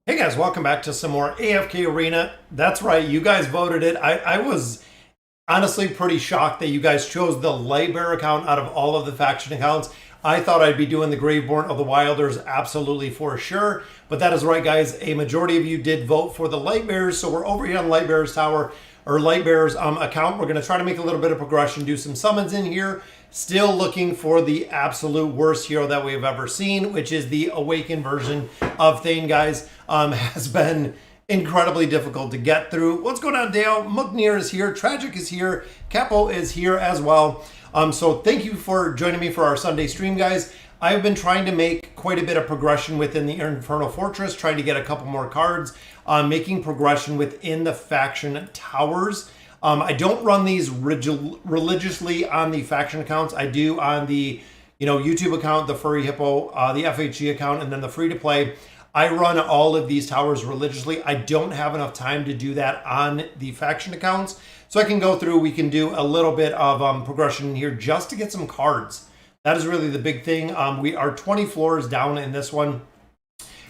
Hey guys, welcome back to some more AFK Arena. That's right, you guys voted it. I was honestly pretty shocked that you guys chose the Lightbearer account out of all of the faction accounts. I thought I'd be doing the Graveborn of the Wilders absolutely for sure, but that is right guys, a majority of you did vote for the Lightbearers, so we're over here on Lightbearer's Tower, or Lightbearer's account. We're going to try to make a little bit of progression, do some summons in here. Still looking for the absolute worst hero that we've ever seen, which is the awakened version of Thane, guys. Has been incredibly difficult to get through. What's going on, Dale? Muknir is here. Tragic is here. Capo is here as well. So thank you for joining me for our Sunday stream, guys. I've been trying to make quite a bit of progression within the Infernal Fortress, trying to get a couple more cards, making progression within the faction towers. I don't run these religiously on the faction accounts. I do on the YouTube account, the Furry Hippo, the FHG account, and then the free-to-play. I run all of these towers religiously. I don't have enough time to do that on the faction accounts. So I can go through, we can do a little bit of progression in here just to get some cards. That is really the big thing. We are 20 floors down in this one.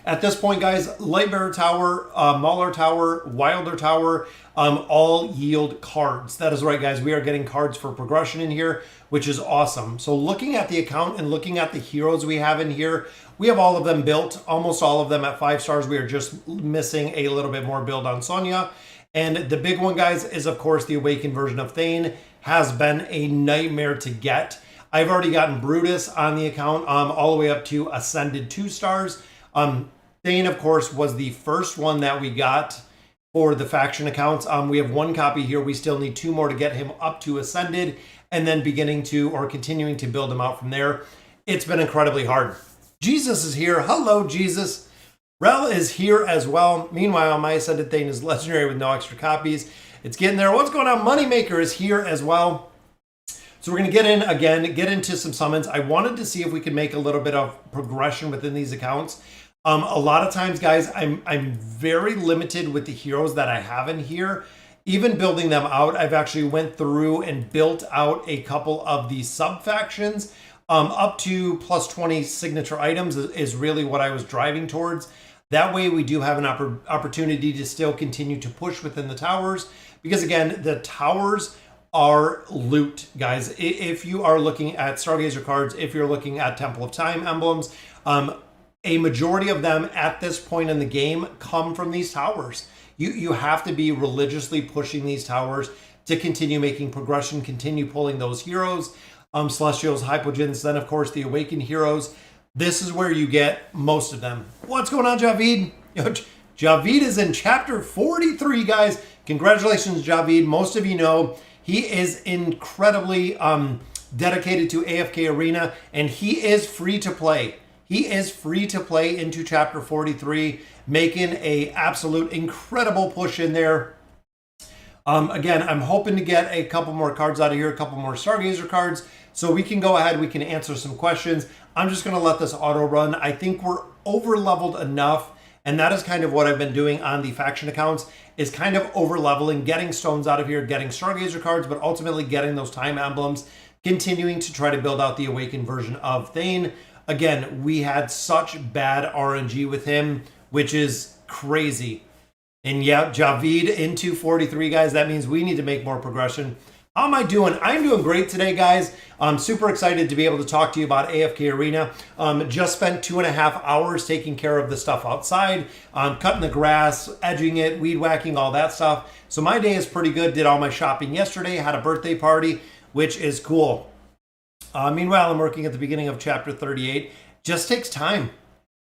At this point, guys, Lightbearer Tower, Mauler Tower, Wilder Tower, all yield cards. That is right, guys. We are getting cards for progression in here, which is awesome. So looking at the account and looking at the heroes we have in here, we have all of them built, almost all of them at 5 stars. We are just missing a little bit more build on Sonya. And the big one, guys, is, of course, the awakened version of Thane. Has been a nightmare to get. I've already gotten Brutus on the account all the way up to Ascended 2 stars. Thane, of course, was the first one that we got for the faction accounts. We have 1 copy here. We still need 2 more to get him up to Ascended and then beginning to or continuing to build him out from there. It's been incredibly hard. Jesus is here. Hello, Jesus. Rel is here as well. Meanwhile, my Ascended Thane is legendary with no extra copies. It's getting there. What's going on? Moneymaker is here as well. So we're going to get in again, get into some summons. I wanted to see if we could make a little bit of progression within these accounts. A lot of times, guys, I'm very limited with the heroes that I have in here. Even building them out, I've actually went through and built out a couple of the sub-factions. Up to plus 20 signature items is really what I was driving towards. That way we do have an opportunity to still continue to push within the towers. Because again, the towers are loot, guys. If you are looking at Stargazer cards, if you're looking at Temple of Time emblems, a majority of them at this point in the game come from these towers. You have to be religiously pushing these towers to continue making progression, continue pulling those heroes, Celestials, Hypogeans, then of course the Awakened heroes. This is where you get most of them. What's going on, Javid? Javid is in chapter 43, guys. Congratulations, Javid. Most of you know he is incredibly dedicated to AFK Arena, and he is free to play. He is free to play into chapter 43, making a absolute incredible push in there. Again, I'm hoping to get a couple more cards out of here, a couple more Stargazer cards, so we can go ahead, we can answer some questions. I'm just going to let this auto run. I think we're over leveled enough, and that is kind of what I've been doing on the faction accounts, is kind of over leveling, getting stones out of here, getting Stargazer cards, but ultimately getting those time emblems, continuing to try to build out the awakened version of Thane. Again, we had such bad RNG with him, which is crazy. And yeah, Javid into 43, guys. That means we need to make more progression. How am I doing? I'm doing great today, guys. I'm super excited to be able to talk to you about AFK Arena. Just spent 2.5 hours taking care of the stuff outside, cutting the grass, edging it, weed whacking, all that stuff. So my day is pretty good. Did all my shopping yesterday, had a birthday party, which is cool. Meanwhile, I'm working at the beginning of chapter 38. Just takes time.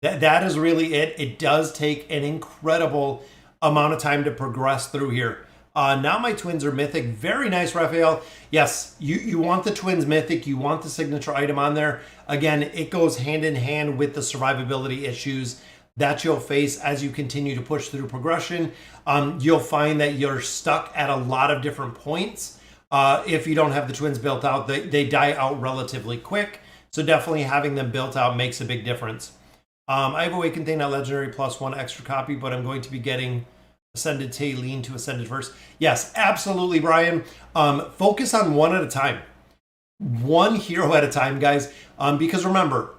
That is really it. It does take an incredible amount of time to progress through here. Now my twins are mythic. Very nice, Raphael. Yes, you want the twins mythic. You want the signature item on there. Again, it goes hand in hand with the survivability issues that you'll face as you continue to push through progression. You'll find that you're stuck at a lot of different points. If you don't have the twins built out, they die out relatively quick. So definitely having them built out makes a big difference. I have Awakened Thane at Legendary plus 1 extra copy, but I'm going to be getting Ascended Thane to Ascended first. Yes, absolutely, Brian. Focus on one at a time. One hero at a time, guys. Because remember,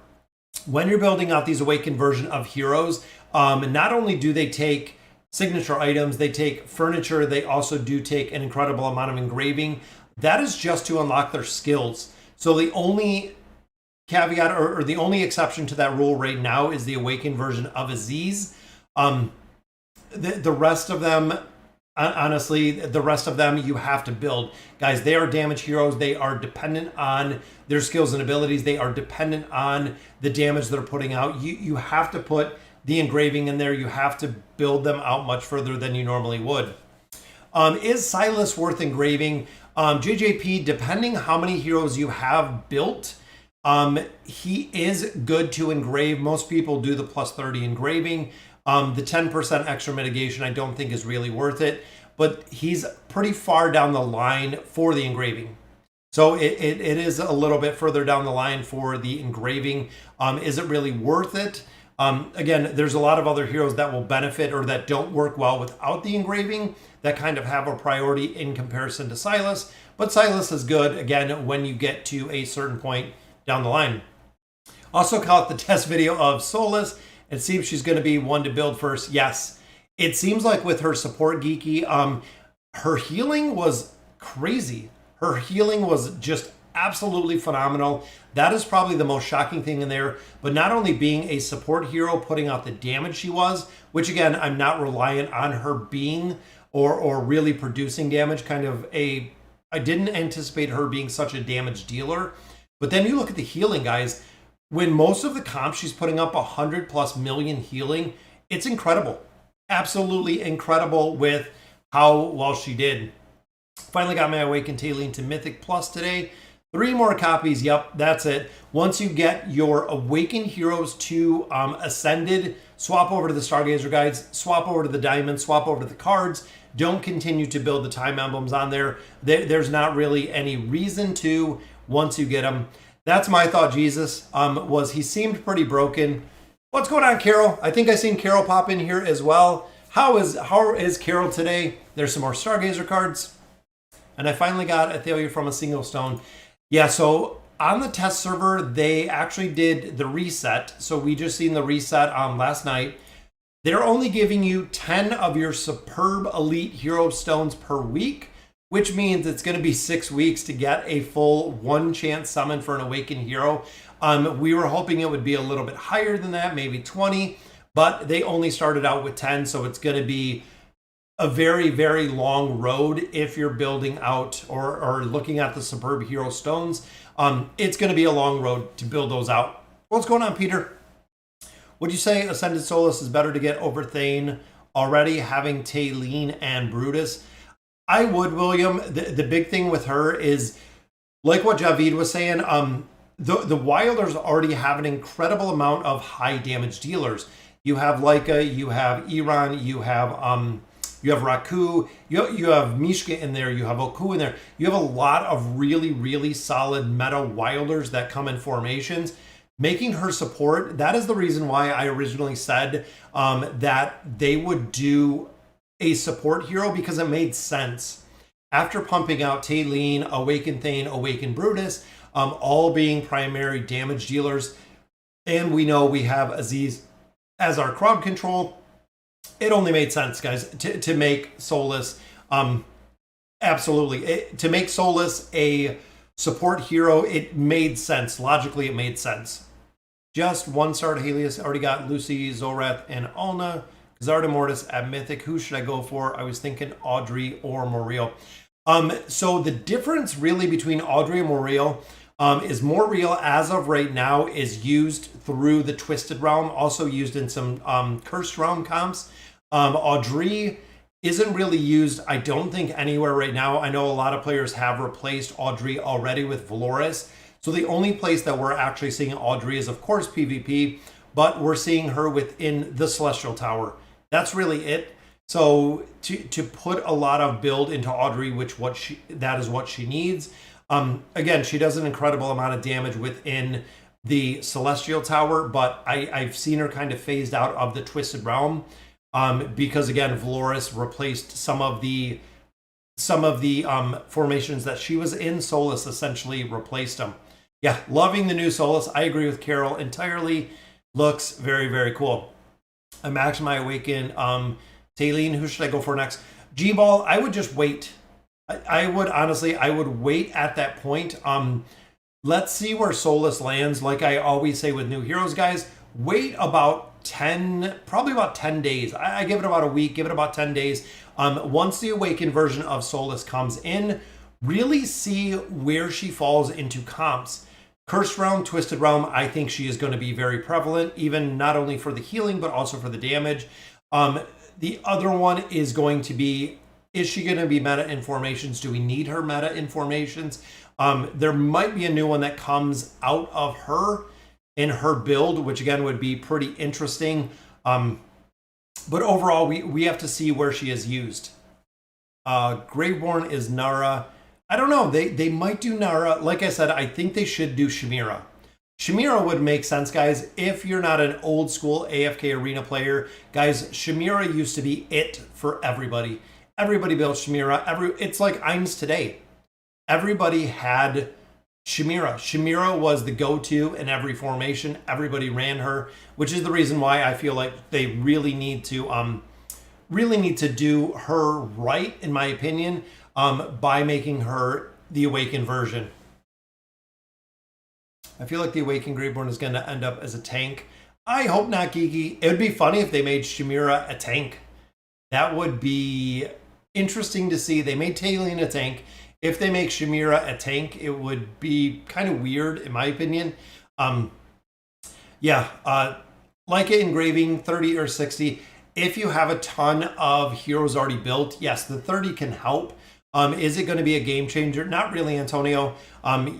when you're building out these awakened version of heroes, Not only do they take signature items, they take furniture, they also do take an incredible amount of engraving. That is just to unlock their skills. So the only caveat or the only exception to that rule right now is the awakened version of Aziz. The rest of them, honestly, the rest of them you have to build. Guys, they are damage heroes. They are dependent on their skills and abilities. They are dependent on the damage they're putting out. You have to put the engraving in there. You have to build them out much further than you normally would. Is Solise worth engraving? JJP, depending how many heroes you have built, he is good to engrave. Most people do the plus 30 engraving. The 10% extra mitigation I don't think is really worth it, but he's pretty far down the line for the engraving. So it is a little bit further down the line for the engraving. Is it really worth it? Again, there's a lot of other heroes that will benefit or that don't work well without the engraving that kind of have a priority in comparison to Solise. But Solise is good, again, when you get to a certain point down the line. Also caught the test video of Solise. It seems she's going to be one to build first. Yes, it seems like with her support geeky, her healing was crazy. Her healing was just absolutely phenomenal. That is probably the most shocking thing in there. But not only being a support hero, putting out the damage she was, which again, I'm not reliant on her being or really producing damage. I didn't anticipate her being such a damage dealer. But then you look at the healing, guys. When most of the comps she's putting up 100+ million healing, it's incredible. Absolutely incredible with how well she did. Finally got my Awakened Thane to Mythic Plus today. 3 more copies, yep, that's it. Once you get your Awakened Heroes to Ascended, swap over to the Stargazer Guides, swap over to the Diamond, swap over to the cards. Don't continue to build the time emblems on there. There's not really any reason to once you get them. That's my thought, Jesus, was he seemed pretty broken. What's going on, Carol? I think I seen Carol pop in here as well. How is Carol today? There's some more Stargazer cards. And I finally got a Thalia from a single stone. Yeah, so on the test server, they actually did the reset. So we just seen the reset last night. They're only giving you 10 of your superb elite hero stones per week, which means it's going to be 6 weeks to get a full 1 chance summon for an awakened hero. We were hoping it would be a little bit higher than that, maybe 20, but they only started out with 10, so it's going to be a very, very long road if you're building out or looking at the superb hero stones. It's going to be a long road to build those out. What's going on, Peter? Would you say Ascended Solise is better to get over Thane already, having Thane and Brutus? I would, William. The big thing with her is, like what Javid was saying, the Wilders already have an incredible amount of high damage dealers. You have Leica, you have Iran, you have Raku, you have Mishka in there, you have Oku in there. You have a lot of really, really solid meta Wilders that come in formations. Making her support, that is the reason why I originally said that they would do a support hero, because it made sense. After pumping out Thane, Awakened Thane, Awakened Brutus, all being primary damage dealers, and we know we have Aziz as our crowd control, it only made sense, guys, to make Solise, absolutely, to make Solise a support hero. It made sense. Logically, it made sense. Just 1-star to Helios. Already got Lucy, Zorath, and Alna. Zarda Mortis at Mythic. Who should I go for? I was thinking Audrey or Moriel. So the difference really between Audrey and Moriel is Moriel, as of right now, is used through the Twisted Realm, also used in some Cursed Realm comps. Audrey isn't really used, I don't think, anywhere right now. I know a lot of players have replaced Audrey already with Valoris. So the only place that we're actually seeing Audrey is, of course, PvP, but we're seeing her within the Celestial Tower. That's really it. So to put a lot of build into Audrey, that is what she needs. Again, she does an incredible amount of damage within the Celestial Tower, but I've seen her kind of phased out of the Twisted Realm because, again, Valoris replaced some of the formations that she was in. Solise essentially replaced them. Yeah, loving the new Solise. I agree with Carol entirely. Looks very, very cool. I maxed my Awaken. Thane, who should I go for next? G-Ball, I would just wait. I would honestly, I would wait at that point. Let's see where Solise lands. Like I always say with new heroes, guys, wait about 10, probably about 10 days. I give it about a week, give it about 10 days. Once the Awakened version of Solise comes in, really see where she falls into comps. Cursed Realm, Twisted Realm, I think she is going to be very prevalent, even not only for the healing, but also for the damage. The other one is going to be, is she going to be meta in formations? Do we need her meta in formations? There might be a new one that comes out of her in her build, which again would be pretty interesting. But overall, we have to see where she is used. Graveborn is Nara. I don't know. They might do Nara. Like I said, I think they should do Shamira. Shamira would make sense, guys. If you're not an old school AFK arena player, guys, Shamira used to be it for everybody. Everybody built Shamira. It's like Eins today. Everybody had Shamira. Shamira was the go-to in every formation. Everybody ran her, which is the reason why I feel like they really need to do her right, in my opinion, by making her the Awakened version. I feel like the Awakened Graveborn is going to end up as a tank. I hope not, Geeky. It would be funny if they made Shamira a tank. That would be interesting to see. They made Thane a tank. If they make Shamira a tank, it would be kind of weird, in my opinion. Like engraving 30 or 60. If you have a ton of heroes already built, yes, the 30 can help. Is it going to be a game changer? Not really, Antonio.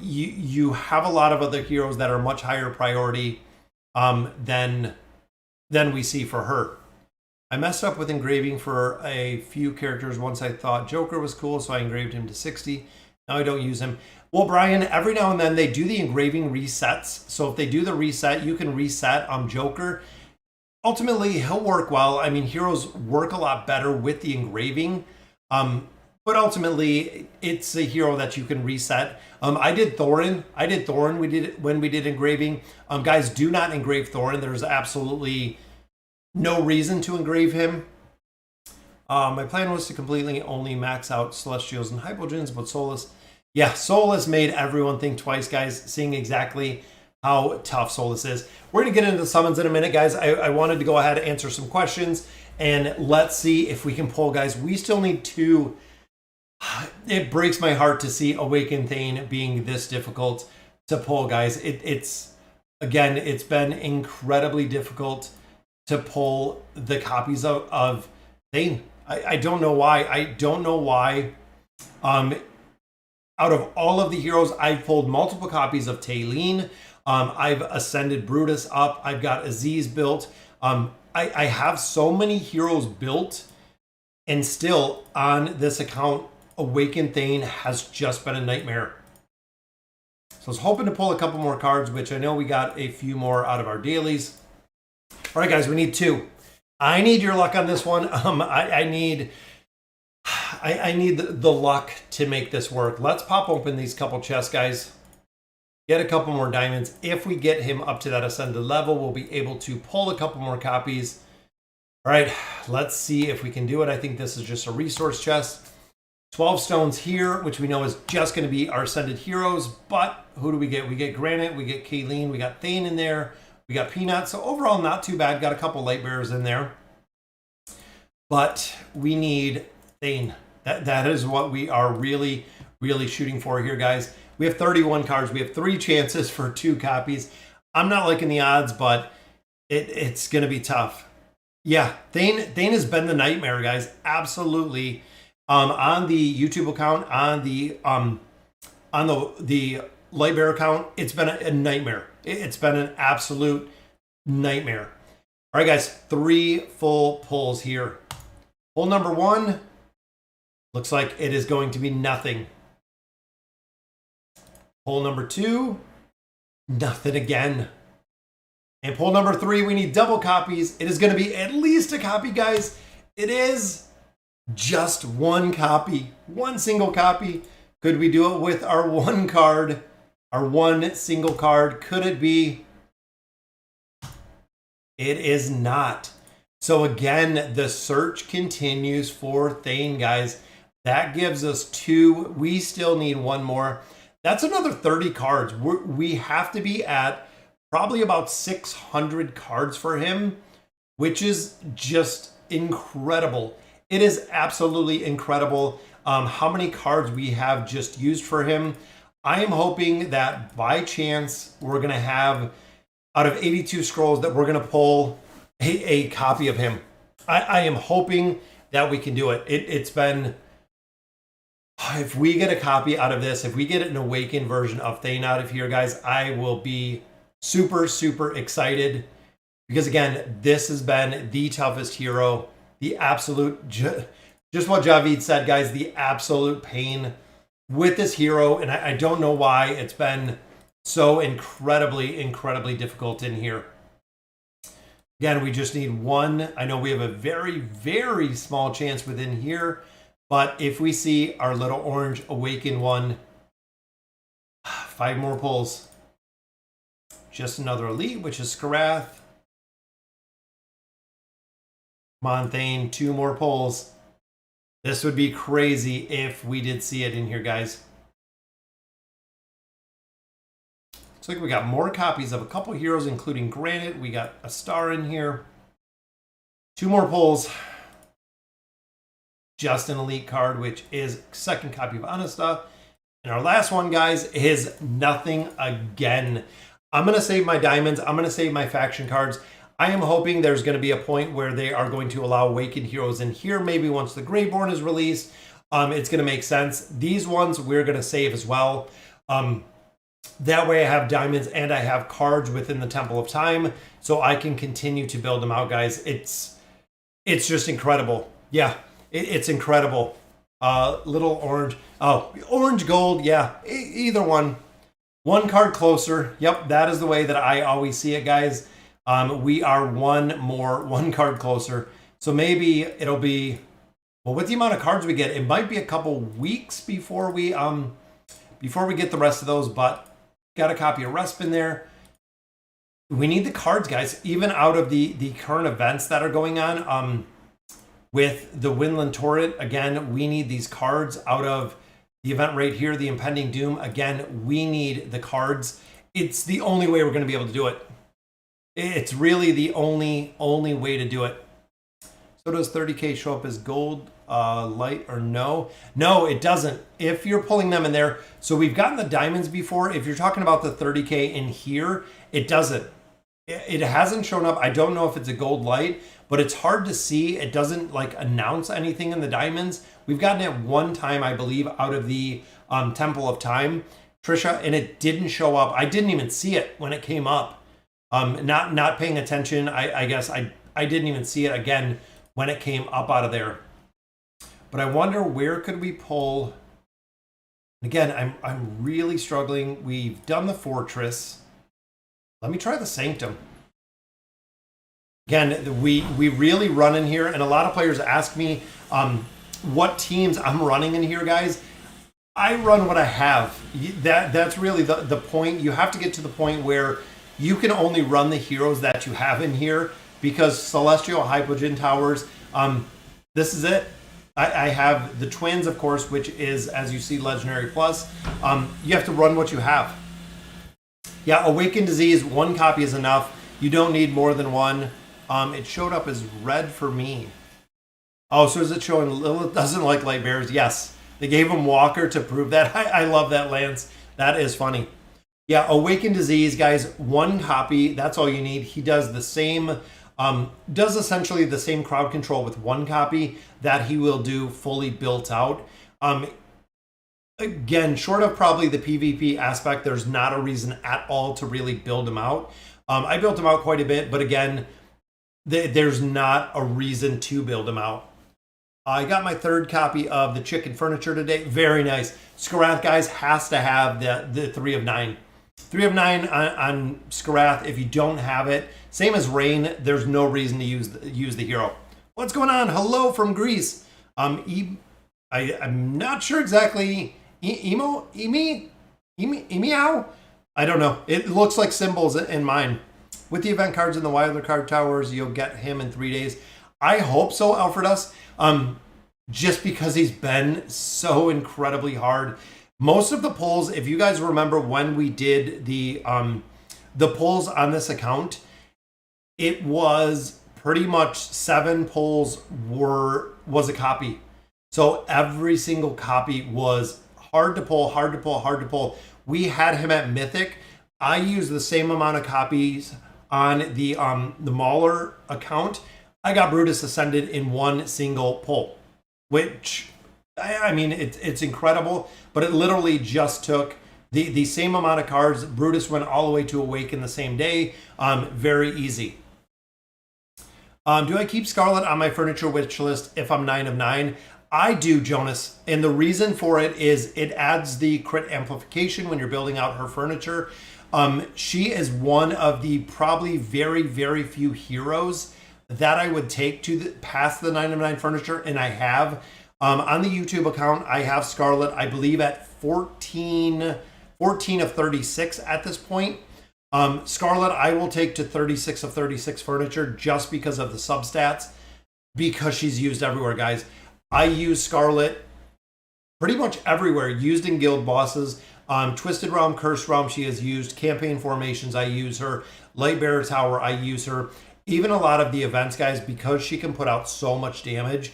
You have a lot of other heroes that are much higher priority than we see for her. I messed up with engraving for a few characters. Once I thought Joker was cool, so I engraved him to 60. Now I don't use him. Well, Brian, every now and then they do the engraving resets. So if they do the reset, you can reset Joker. Ultimately, he'll work well. I mean, heroes work a lot better with the engraving. But ultimately, it's a hero that you can reset. I did Thorin. When we did engraving. Guys, do not engrave Thorin. There's absolutely no reason to engrave him. My plan was to completely only max out Celestials and Hypogeans, but Solise made everyone think twice, guys, seeing exactly how tough Solise is. We're going to get into the summons in a minute, guys. I wanted to go ahead and answer some questions, and let's see if we can pull, guys. We still need 2. It breaks my heart to see Awakened Thane being this difficult to pull, guys. It's been incredibly difficult to pull the copies of Thane. I don't know why. Out of all of the heroes, I've pulled multiple copies of Thane. I've ascended Brutus up. I've got Aziz built. I have so many heroes built, and still on this account, Awakened Thane has just been a nightmare. So I was hoping to pull a couple more cards, which I know we got a few more out of our dailies. All right, guys, we need 2. I need your luck on this one. I need the luck to make this work. Let's pop open these couple chests, guys. Get a couple more diamonds. If we get him up to that ascended level, we'll be able to pull a couple more copies. All right, let's see if we can do it. I think this is just a resource chest. 12 stones here, which we know is just going to be our ascended heroes. But who do we get? We get Granite, we get Kayleen, we got Thane in there, we got Peanut. So overall, not too bad. Got a couple Lightbearers in there. But we need Thane. That is what we are really, really shooting for here, guys. We have 31 cards. We have 3 chances for 2 copies. I'm not liking the odds, but it's going to be tough. Yeah, Thane has been the nightmare, guys. Absolutely. On the YouTube account, on the Lightbearer account, it's been a nightmare. It's been an absolute nightmare. All right, guys, 3 full pulls here. Pull number 1 looks like it is going to be nothing. Pull number 2, nothing again. And pull number 3, we need double copies. It is going to be at least a copy, guys. It is just 1 copy, 1 single copy. Could we do it with our 1 card, our 1 single card? Could it be? It is not. So again, the search continues for Thane, guys. That gives us 2. We still need 1 more. That's another 30 cards. We have to be at probably about 600 cards for him, which is just incredible. It is absolutely incredible how many cards we have just used for him. I am hoping that by chance we're going to have, out of 82 scrolls, that we're going to pull a copy of him. I am hoping that we can do it. It's been, if we get a copy out of this, if we get an awakened version of Thane out of here, guys, I will be super, super excited. Because again, this has been the toughest hero. The absolute, just what Javid said, guys, the absolute pain with this hero. And I don't know why it's been so incredibly, incredibly difficult in here. Again, we just need 1. I know we have a very, very small chance within here. But if we see our little orange awaken one, 5 more pulls. Just another elite, which is Scarlet. Come on, Thane, 2 more pulls. This would be crazy if we did see it in here, guys. Looks like we got more copies of a couple heroes, including Granite. We got a star in here. 2 more pulls. Just an elite card, which is second copy of Anasta. And our last one, guys, is nothing again. I'm going to save my diamonds. I'm going to save my faction cards. I am hoping there's going to be a point where they are going to allow awakened heroes in here. Maybe once the Greyborn is released, it's going to make sense. These ones we're going to save as well. That way I have diamonds and I have cards within the Temple of Time, so I can continue to build them out, guys. It's just incredible. Yeah, it's incredible. Little orange. Oh, orange gold. Yeah, either one. 1 card closer. Yep, that is the way that I always see it, guys. We are 1 card closer. So maybe it'll be, well, with the amount of cards we get, it might be a couple weeks before we get the rest of those, but got a copy of Resp in there. We need the cards, guys, even out of the current events that are going on. With the Winland Torrent, again, we need these cards out of the event right here, the Impending Doom. Again, we need the cards. It's the only way we're going to be able to do it. It's really the only way to do it. So does 30K show up as gold, light, or no? No, it doesn't. If you're pulling them in there. So we've gotten the diamonds before. If you're talking about the 30K in here, it doesn't. It hasn't shown up. I don't know if it's a gold light, but it's hard to see. It doesn't like announce anything in the diamonds. We've gotten it 1 time, I believe, out of the Temple of Time, Trisha, and it didn't show up. I didn't even see it when it came up. Not paying attention. I guess I didn't even see it again when it came up out of there. But I wonder, where could we pull? Again, I'm really struggling. We've done the Fortress. Let me try the Sanctum. Again, we really run in here, and a lot of players ask me what teams I'm running in here, guys. I run what I have. That's really the point. You have to get to the point where you can only run the heroes that you have in here, because Celestial Hypogean Towers, this is it. I have the Twins, of course, which is, as you see, Legendary Plus. You have to run what you have. Yeah, Awakened Disease, 1 copy is enough. You don't need more than 1. It showed up as red for me. Oh, so is it showing Lilith doesn't like Lightbearers? Yes. They gave him Walker to prove that. I love that, Lance. That is funny. Yeah, Awakened Disease, guys, 1 copy. That's all you need. He does the same, does essentially the same crowd control with 1 copy that he will do fully built out. Again, short of probably the PvP aspect, there's not a reason at all to really build him out. I built him out quite a bit, but again, there's not a reason to build him out. I got my 3rd copy of the Chicken Furniture today. Very nice. Scarlet, guys, has to have the 3 of 9. 3 of 9 on Scarlet. If you don't have it, same as Rain, there's no reason to use the hero. What's going on? Hello from Greece. I'm not sure exactly. Meow? I don't know. It looks like symbols in mine. with the event cards and the Wilder card towers, you'll get him in 3 days. I hope so, Alfredus. Just because he's been so incredibly hard. Most of the polls, if you guys remember when we did the polls on this account, it was pretty much 7 polls was a copy. So every single copy was hard to pull, hard to pull, hard to pull. We had him at Mythic. I used the same amount of copies on the Mauler account. I got Brutus Ascended in one single pull, which, I mean, it's incredible, but it literally just took the same amount of cards. Brutus went all the way to Awaken the same day. Very easy. Do I keep Scarlet on my furniture wish list if I'm 9 of 9? I do, Jonas. And the reason for it is it adds the crit amplification when you're building out her furniture. She is one of the probably very, very few heroes that I would take to past the 9 of 9 furniture. And I have. On the YouTube account, I have Scarlet, I believe, at 14 of 36 at this point. Scarlet, I will take to 36 of 36 furniture just because of the substats, because she's used everywhere, guys. I use Scarlet pretty much everywhere, used in guild bosses. Twisted Realm, Cursed Realm, she has used. Campaign formations, I use her. Lightbearer Tower, I use her. Even a lot of the events, guys, because she can put out so much damage.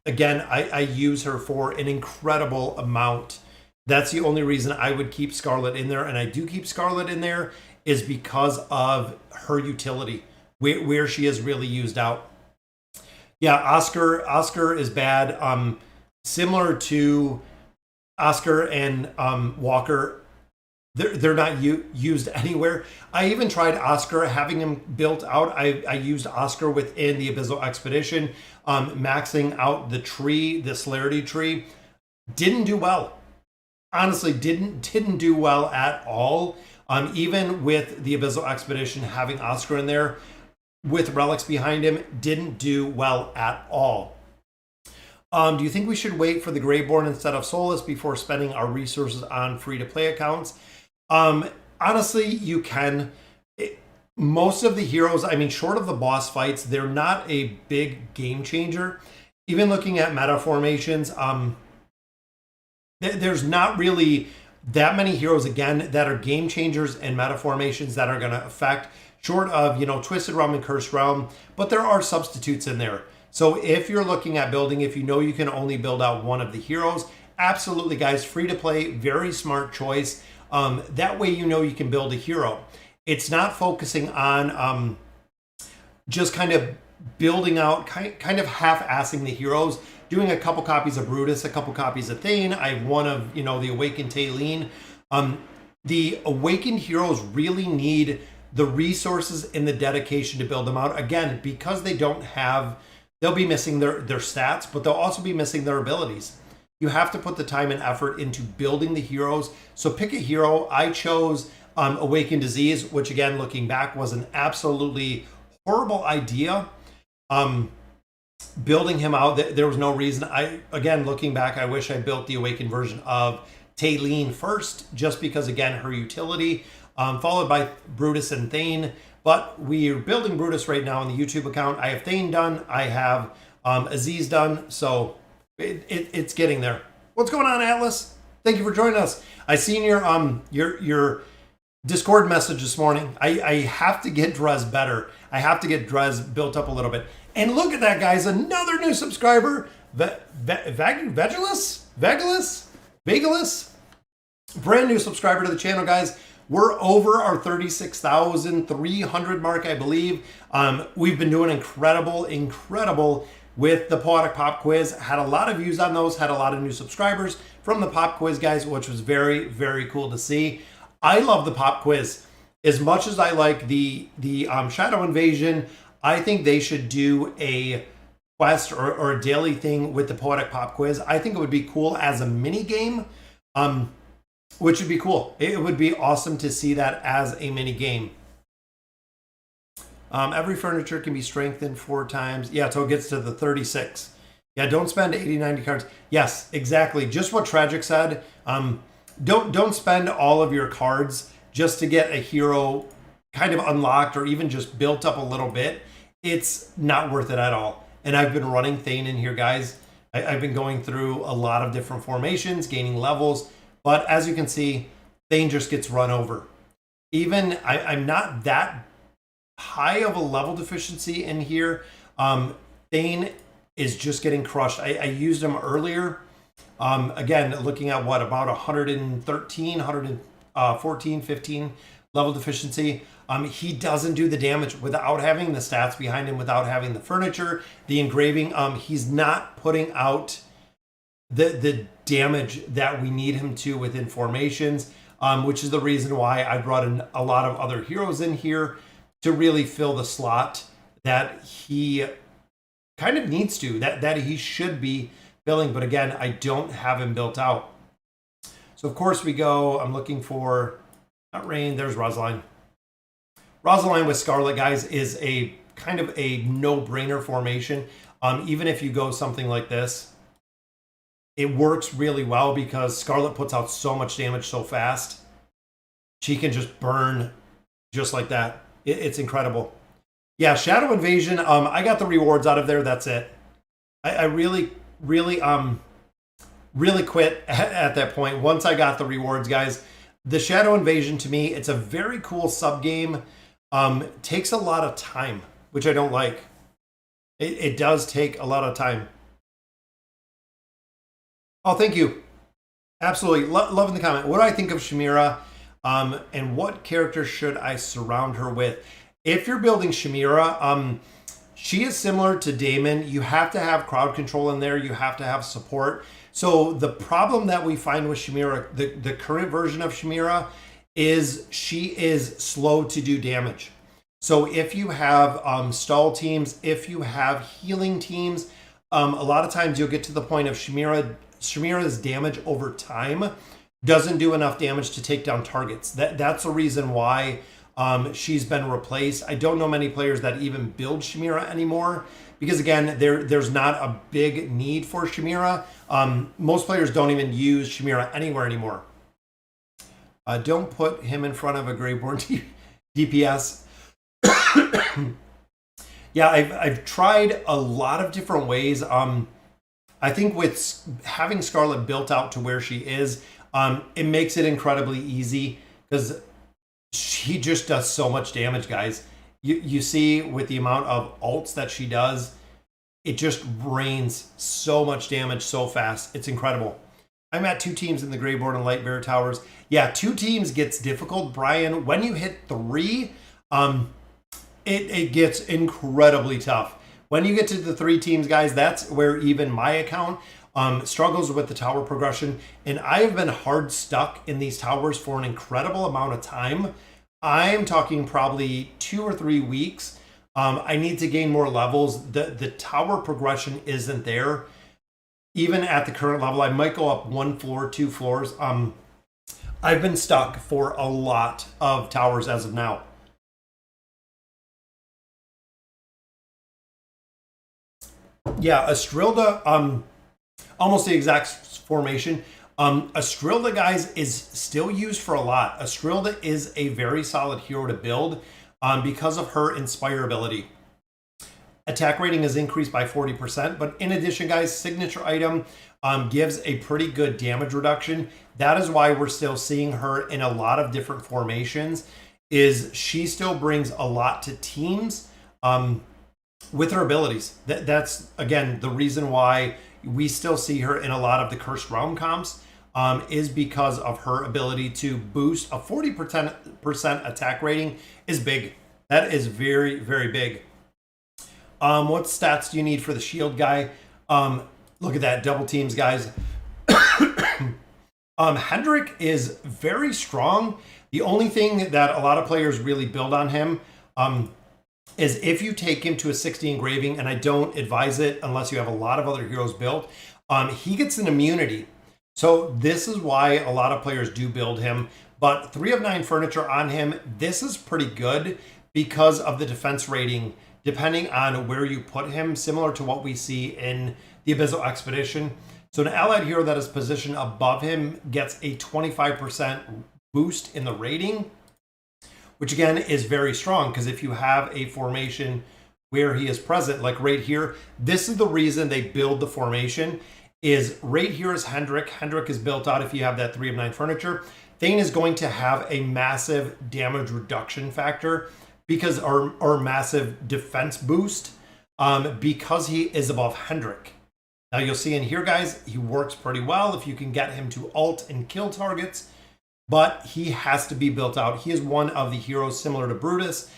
Again, I use her for an incredible amount. That's the only reason I would keep Scarlet in there, and I do keep Scarlet in there, is because of her utility, where she is really used out. Yeah, Oscar is bad. Similar to Oscar and Walker, they're not used anywhere. I even tried Oscar, having him built out. I used Oscar within the Abyssal Expedition, maxing out the tree, the celerity tree. Didn't do well. Honestly, didn't do well at all. Even with the Abyssal Expedition, having Oscar in there with relics behind him, didn't do well at all. Do you think we should wait for the Greyborn instead of Solise before spending our resources on free-to-play accounts? Honestly, you can. Most of the heroes, I mean, short of the boss fights, they're not a big game changer. Even looking at meta formations, there's not really that many heroes, again, that are game changers and meta formations that are going to affect, short of, Twisted Realm and Cursed Realm, but there are substitutes in there. So if you're looking at building, if you know you can only build out one of the heroes, absolutely, guys, free to play, very smart choice. That way, you can build a hero. It's not focusing on just kind of building out, kind of half-assing the heroes, doing a couple copies of Brutus, a couple copies of Thane. I have one of, the Awakened Thane. The Awakened heroes really need the resources and the dedication to build them out. Again, because they don't have, they'll be missing their stats, but they'll also be missing their abilities. You have to put the time and effort into building the heroes. So pick a hero. I chose Awakened Disease, which, again, looking back, was an absolutely horrible idea. Building him out, there was no reason. Again, looking back, I wish I built the Awakened version of Thane first, just because, again, her utility, followed by Brutus and Thane. But we're building Brutus right now on the YouTube account. I have Thane done. I have Aziz done. So it's getting there. What's going on, Atlas? Thank you for joining us. I seen your Discord message this morning. I have to get Drez better. I have to get Drez built up a little bit. And look at that, guys. Another new subscriber. Vagilis? Brand new subscriber to the channel, guys. We're over our 36,300 mark, I believe. We've been doing incredible with the Poetic Pop Quiz. Had a lot of views on those. Had a lot of new subscribers from the Pop Quiz, guys, which was very, very cool to see. I love the Pop Quiz. As much as I like the Shadow Invasion, I think they should do a quest or a daily thing with the Poetic Pop Quiz. I think it would be cool as a mini game, which would be cool. It would be awesome to see that as a mini game. Every furniture can be strengthened 4 times. Yeah, so it gets to the 36. Yeah, don't spend 80, 90 cards. Yes, exactly. Just what Tragic said. Don't spend all of your cards just to get a hero kind of unlocked or even just built up a little bit, it's not worth it at all. And I've been running Thane in here, guys. I've been going through a lot of different formations, gaining levels, but as you can see, Thane just gets run over. Even I'm not that high of a level deficiency in here. Thane is just getting crushed. I used him earlier. Again, looking at what, about 113, 114, 15 level deficiency. He doesn't do the damage without having the stats behind him, without having the furniture, the engraving. He's not putting out the damage that we need him to within formations, which is the reason why I brought in a lot of other heroes in here to really fill the slot that he kind of needs to, that he should be filling. But again, I don't have him built out. So of course we go, I'm looking for, not Rain, there's Rosaline. Rosaline with Scarlet, guys, is a kind of a no-brainer formation. Even if you go something like this, it works really well because Scarlet puts out so much damage so fast. She can just burn just like that. It's incredible. Yeah, Shadow Invasion, I got the rewards out of there, that's it. I really quit at that point once I got the rewards, guys. The Shadow Invasion, to me, it's a very cool sub-game. Takes a lot of time, which I don't like. It does take a lot of time. Oh, thank you. Absolutely. Loving the comment. What do I think of Shamira? And what character should I surround her with? If you're building Shamira, she is similar to Damon. You have to have crowd control in there. You have to have support. So the problem that we find with Shamira, the current version of Shamira, is she is slow to do damage. So if you have stall teams, if you have healing teams, a lot of times you'll get to the point of Shamira's damage over time doesn't do enough damage to take down targets. That's the reason why she's been replaced. I don't know many players that even build Shamira anymore because, again, there's not a big need for Shamira. Most players don't even use Shamira anywhere anymore. Don't put him in front of a Greyborn DPS. Yeah, I've tried a lot of different ways. I think with having Scarlet built out to where she is, it makes it incredibly easy because she just does so much damage, guys. You see with the amount of ults that she does, it just rains so much damage so fast. It's incredible. I'm at 2 teams in the Greyborn and Lightbearer towers. Yeah, 2 teams gets difficult, Brian. When you hit 3, it gets incredibly tough. When you get to the 3 teams, guys, that's where even my account struggles with the tower progression. And I have been hard stuck in these towers for an incredible amount of time. I'm talking probably 2 or 3 weeks. I need to gain more levels. The tower progression isn't there. Even at the current level, I might go up 1 floor, 2 floors. I've been stuck for a lot of towers as of now. Yeah, Astrilda, almost the exact formation. Astrilda, guys, is still used for a lot. Astrilda is a very solid hero to build because of her Inspire ability. Attack rating is increased by 40%, but in addition, guys, signature item gives a pretty good damage reduction. That is why we're still seeing her in a lot of different formations, is she still brings a lot to teams with her abilities. That's, again, the reason why we still see her in a lot of the Cursed Realm comps is because of her ability to boost. A 40% attack rating is big. That is very, very big. What stats do you need for the shield guy? Look at that, double teams, guys. Hendrik is very strong. The only thing that a lot of players really build on him is if you take him to a 60 engraving, and I don't advise it unless you have a lot of other heroes built, he gets an immunity. So this is why a lot of players do build him. But 3 of 9 furniture on him, this is pretty good because of the defense rating, depending on where you put him, similar to what we see in the Abyssal Expedition. So an allied hero that is positioned above him gets a 25% boost in the rating, which again is very strong, because if you have a formation where he is present, like right here, this is the reason they build the formation, is right here is Hendrik. Hendrik is built out if you have that 3 of 9 furniture. Thane is going to have a massive damage reduction factor because, or massive defense boost, because he is above Hendrik. Now you'll see in here, guys, he works pretty well if you can get him to ult and kill targets, but he has to be built out. He is one of the heroes similar to Brutus.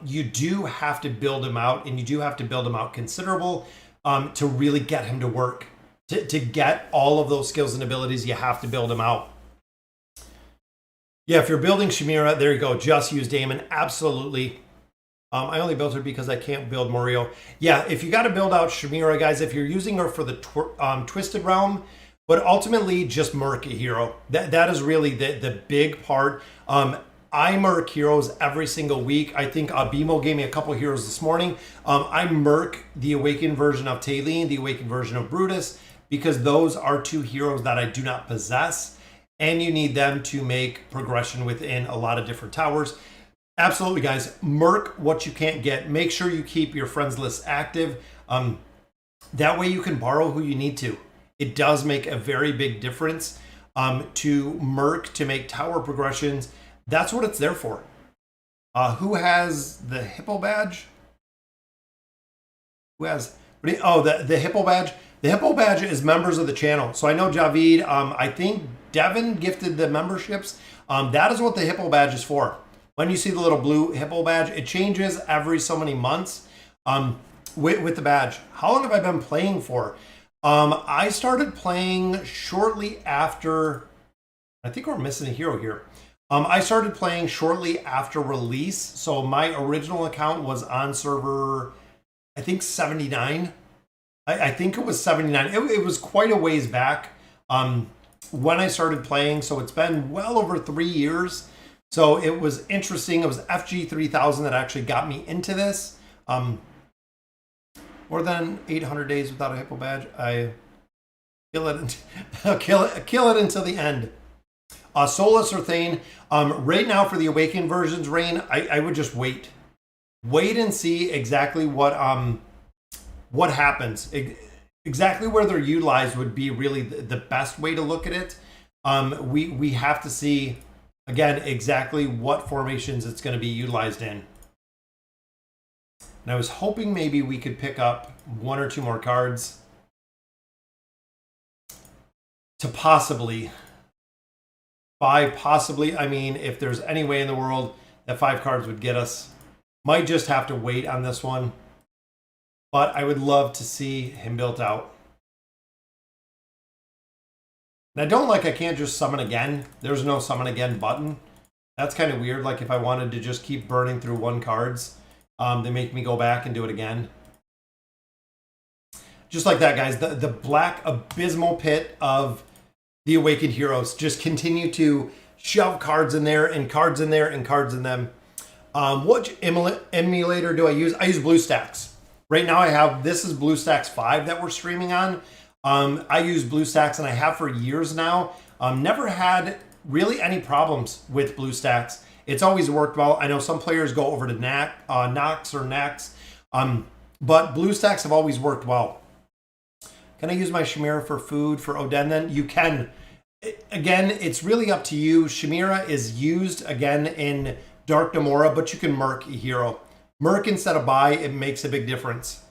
You do have to build him out, and you do have to build him out considerable to really get him to work. To get all of those skills and abilities, you have to build him out. Yeah, if you're building Chimera, there you go. Just use Damon. Absolutely. I only built her because I can't build Morio. Yeah, if you got to build out Chimera, guys, if you're using her for the Twisted Realm, but ultimately just Merc a hero. That is really the big part. I Merc heroes every single week. I think Bimo gave me a couple heroes this morning. I Merc the Awakened version of Thane, the Awakened version of Brutus, because those are 2 heroes that I do not possess, and you need them to make progression within a lot of different towers. Absolutely, guys. Merc what you can't get. Make sure you keep your friends list active. That way you can borrow who you need to. It does make a very big difference to Merc to make tower progressions. That's what it's there for. Who has the Hippo badge? Who has... Oh, the Hippo badge. The Hippo badge is members of the channel. So I know Javid, I think Devin gifted the memberships. That is what the Hippo badge is for. When you see the little blue Hippo badge, it changes every so many months with the badge. How long have I been playing for? I started playing shortly after... I think we're missing a hero here. I started playing shortly after release. So my original account was on server, I think 79. I think it was 79. It was quite a ways back when I started playing. So it's been well over 3 years. So it was interesting. It was FG 3000 that actually got me into this. More than 800 days without a Hippo badge. I kill it until the end. Solise or Thane. Right now for the Awakened versions, Rain, I would just wait. Wait and see exactly what happens. Exactly where they're utilized would be really the best way to look at it. We have to see, again, exactly what formations it's going to be utilized in. And I was hoping maybe we could pick up 1 or 2 more cards to possibly... possibly, I mean, if there's any way in the world that 5 cards would get us. Might just have to wait on this one. But I would love to see him built out. And I don't like I can't just summon again. There's no summon again button. That's kind of weird. Like if I wanted to just keep burning through 1 cards, they make me go back and do it again. Just like that, guys. The black abysmal pit of the Awakened heroes just continue to shove cards in there and cards in there and cards in them. What emulator do I use? I use BlueStacks. Right now I have, this is BlueStacks 5 that we're streaming on. I use BlueStacks and I have for years now. Never had really any problems with BlueStacks. It's always worked well. I know some players go over to Nox or Nax, but BlueStacks have always worked well. Can I use my Chimera for food for Oden then? You can. Again, it's really up to you. Chimera is used again in Dark Demora, but you can Merc a hero. Merc instead of buy, it makes a big difference.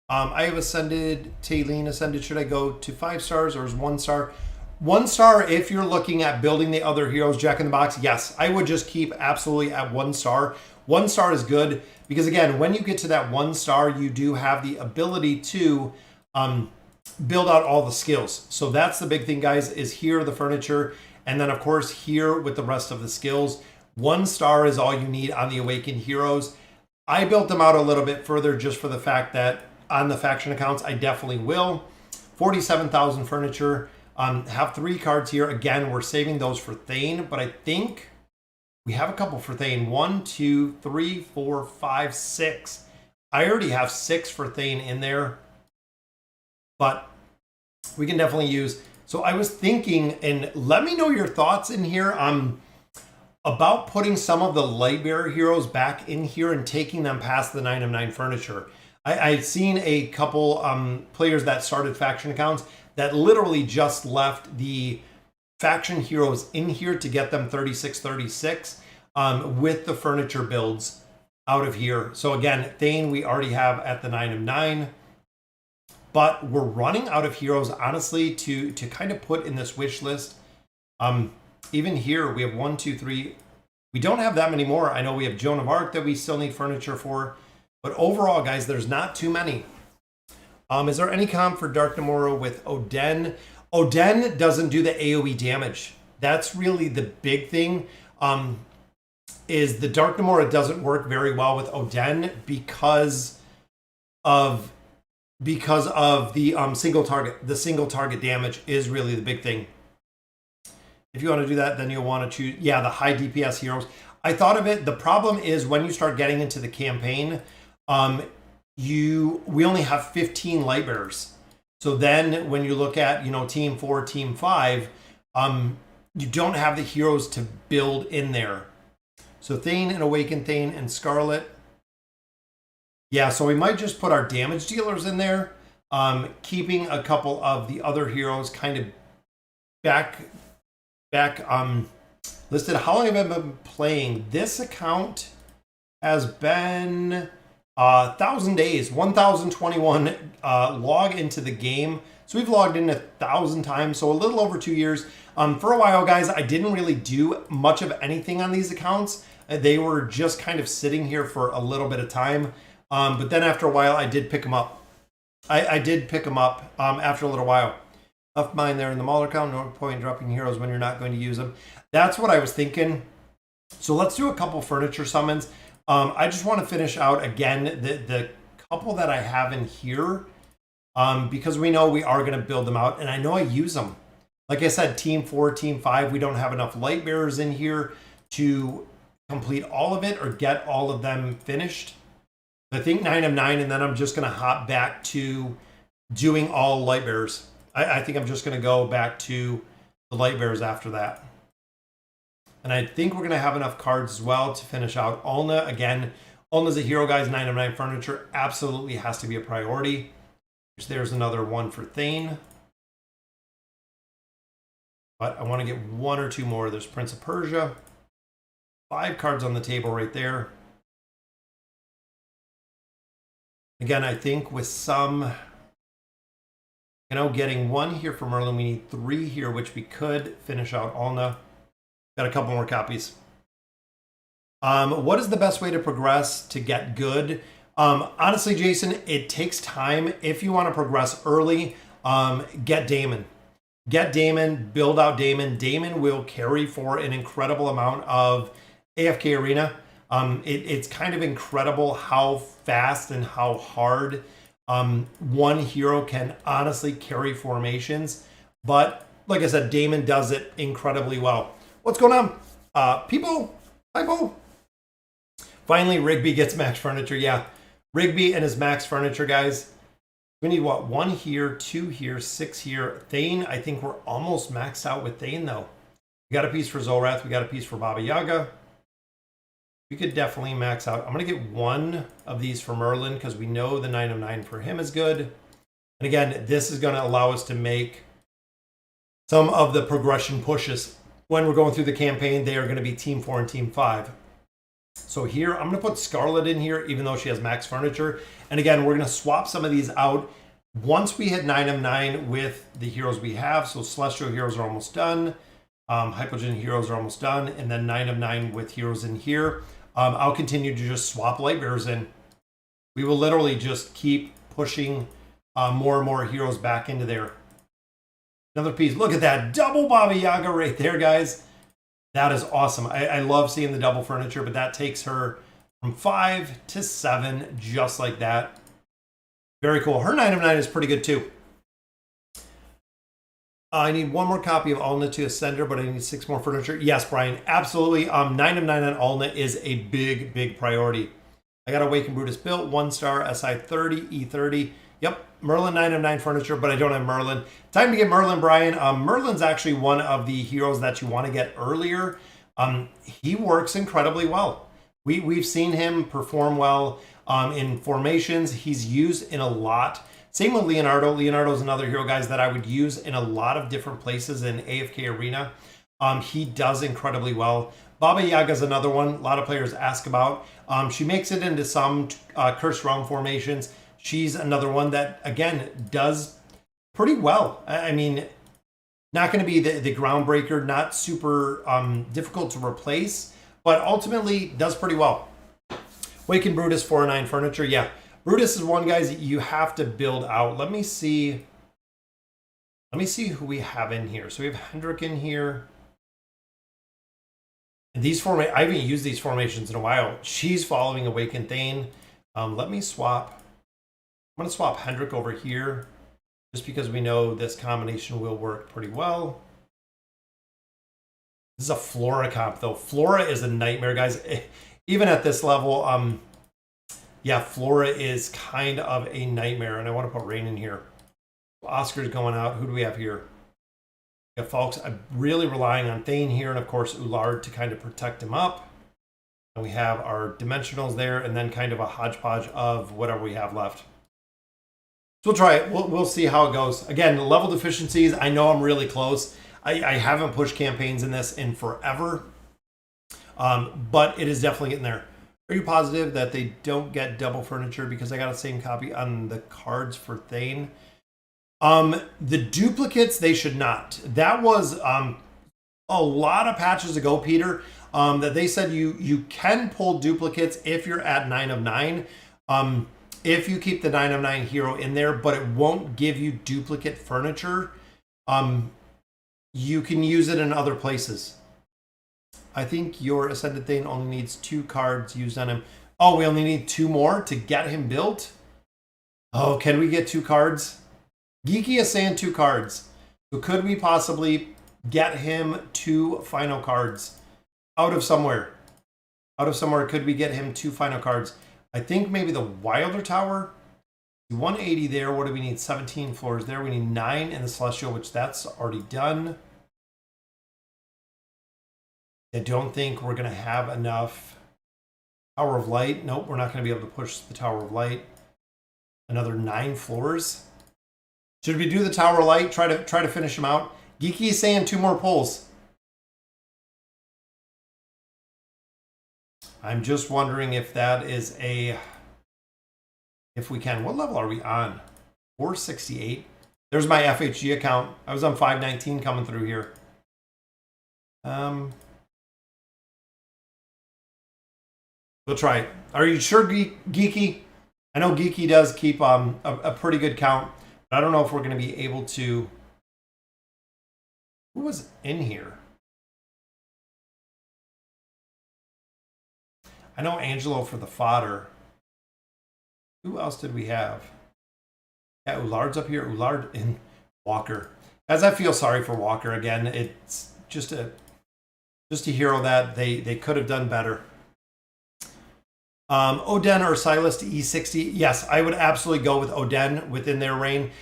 I have ascended, Thane ascended. Should I go to 5 stars or is 1 star? 1 star if you're looking at building the other heroes, Jack in the Box. Yes, I would just keep absolutely at 1 star. 1 star is good because again, when you get to that 1 star, you do have the ability to build out all the skills. So that's the big thing, guys, is here the furniture. And then of course here with the rest of the skills, 1 star is all you need on the Awakened heroes. I built them out a little bit further just for the fact that on the faction accounts, I definitely will. 47,000 furniture. Have 3 cards here. Again, we're saving those for Thane, but I think we have a couple for Thane. 1, 2, 3, 4, 5, 6. I already have 6 for Thane in there, but we can definitely use. So I was thinking, and let me know your thoughts in here. about putting some of the Lightbearer heroes back in here and taking them past the 9 of 9 furniture. I've seen a couple players that started faction accounts that literally just left the faction heroes in here to get them 36-36 with the furniture builds out of here. So again, Thane we already have at the 9 of 9. But we're running out of heroes, honestly, to kind of put in this wish list. Even here, we have 1, 2, 3. We don't have that many more. I know we have Joan of Arc that we still need furniture for. But overall, guys, there's not too many. Is there any comp for Dark Namora with Oden? Oden doesn't do the AoE damage. That's really the big thing. Is the Dark Namora doesn't work very well with Oden because of the single target. The single target damage is really the big thing. If you want to do that, then you'll want to choose, yeah, the high DPS heroes. I thought of it. The problem is when you start getting into the campaign, we only have 15 Lightbearers. So then when you look at, team 4, team 5, you don't have the heroes to build in there. So Thane and Awakened Thane and Scarlet. Yeah, so we might just put our damage dealers in there, keeping a couple of the other heroes kind of back listed. How long have I been playing? This account has been 1,000 days, 1,021 log into the game. So we've logged in 1,000 times, so a little over 2 years. For a while, guys, I didn't really do much of anything on these accounts. They were just kind of sitting here for a little bit of time. But then after a while, I did pick them up. I did pick them up after a little while. Left mine there in the Mauler account. No point in dropping heroes when you're not going to use them. That's what I was thinking. So let's do a couple furniture summons. I just want to finish out again the couple that I have in here because we know we are going to build them out, and I know I use them. Like I said, Team 4, Team 5, we don't have enough Lightbearers in here to complete all of it or get all of them finished. I think 9 of 9, and then I'm just going to hop back to doing all Lightbearers. I think I'm just going to go back to the Lightbearers after that. And I think we're going to have enough cards as well to finish out Ulna. Again, Ulna's a hero, guys. 9 of 9 furniture absolutely has to be a priority. There's another one for Thane. But I want to get 1 or 2 more. There's Prince of Persia. 5 cards on the table right there. Again, I think with some, getting 1 here for Merlin, we need 3 here, which we could finish out Ulna. Got a couple more copies. What is the best way to progress to get good? Honestly, Jason, it takes time. If you want to progress early, get Damon. Get Damon, build out Damon. Damon will carry for an incredible amount of AFK Arena. It's kind of incredible how fast and how hard one hero can honestly carry formations. But like I said, Damon does it incredibly well. What's going on? People? Hypo? Finally, Rigby gets max furniture. Yeah, Rigby and his max furniture, guys. We need what? 1 here, 2 here, 6 here. Thane, I think we're almost maxed out with Thane, though. We got a piece for Zolrath. We got a piece for Baba Yaga. We could definitely max out. I'm going to get 1 of these for Merlin because we know the 9 of 9 for him is good. And again, this is going to allow us to make some of the progression pushes. When we're going through the campaign, they are going to be Team 4 and Team 5. So here, I'm going to put Scarlet in here, even though she has max furniture. And again, we're going to swap some of these out once we hit 9 of 9 with the heroes we have. So Celestial heroes are almost done. Hypogen heroes are almost done. And then 9 of 9 with heroes in here. I'll continue to just swap Lightbearers in. We will literally just keep pushing more and more heroes back into there. Another piece. Look at that double Baba Yaga right there, guys. That is awesome. I love seeing the double furniture, but that takes her from 5 to 7, just like that. Very cool. Her 9 of 9 is pretty good, too. I need 1 more copy of Ulna to ascend her, but I need 6 more furniture. Yes, Brian, absolutely. 9 of 9 on Ulna is a big, big priority. I got Awakened Brutus built, 1-star, SI 30, E30. Yep, Merlin 9 of 9 furniture, but I don't have Merlin. Time to get Merlin, Brian. Merlin's actually one of the heroes that you want to get earlier. He works incredibly well. We've seen him perform well in formations. He's used in a lot. Same with Leonardo. Leonardo's another hero, guys, that I would use in a lot of different places in AFK Arena. He does incredibly well. Baba Yaga's another one a lot of players ask about. She makes it into some Cursed Realm formations. She's another one that, again, does pretty well. I mean, not going to be the groundbreaker, not super difficult to replace, but ultimately does pretty well. Waken Brutus 4-9 furniture. Yeah, Brutus is one, guys, you have to build out. Let me see who we have in here. So we have Hendrik in here. And these I haven't used these formations in a while. She's following Awakened Thane. Let me swap. I'm going to swap Hendrik over here just because we know this combination will work pretty well. This is a Flora comp, though. Flora is a nightmare, guys. Even at this level, yeah, Flora is kind of a nightmare. And I want to put Rain in here. Oscar's going out. Who do we have here? Yeah, folks, I'm really relying on Thane here, and of course Ullard to kind of protect him up. And we have our dimensionals there, and then kind of a hodgepodge of whatever we have left. So we'll try it. We'll see how it goes. Again, level deficiencies, I know I'm really close. I haven't pushed campaigns in this in forever, but it is definitely getting there. Are you positive that they don't get double furniture because I got the same copy on the cards for Thane? The duplicates, they should not. That was a lot of patches ago, Peter, that they said you can pull duplicates if you're at 9 of 9. If you keep the 9 of 9 hero in there, but it won't give you duplicate furniture. You can use it in other places. I think your Ascended Thane only needs 2 cards used on him. Oh, we only need 2 more to get him built? Oh, can we get 2 cards? Geeky is saying 2 cards. So could we possibly get him 2 final cards out of somewhere? Out of somewhere, could we get him 2 final cards? I think maybe the Wilder Tower. 180 there. What do we need? 17 floors there. We need 9 in the Celestial, which that's already done. I don't think we're going to have enough. Tower of Light. Nope, we're not going to be able to push the Tower of Light. Another 9 floors. Should we do the Tower of Light? Try to finish him out. Geeky is saying 2 more pulls. I'm just wondering if that is if we can. What level are we on? 468. There's my FHG account. I was on 519 coming through here. We'll try it. Are you sure, Geeky? I know Geeky does keep a pretty good count. I don't know if we're going to be able to. Who was in here? I know Angelo for the fodder. Who else did we have? Yeah, Ullard's up here. Ullard and Walker. As I feel sorry for Walker again, it's just a hero that they could have done better. Oden or Silas to E60. Yes, I would absolutely go with Oden within their reign.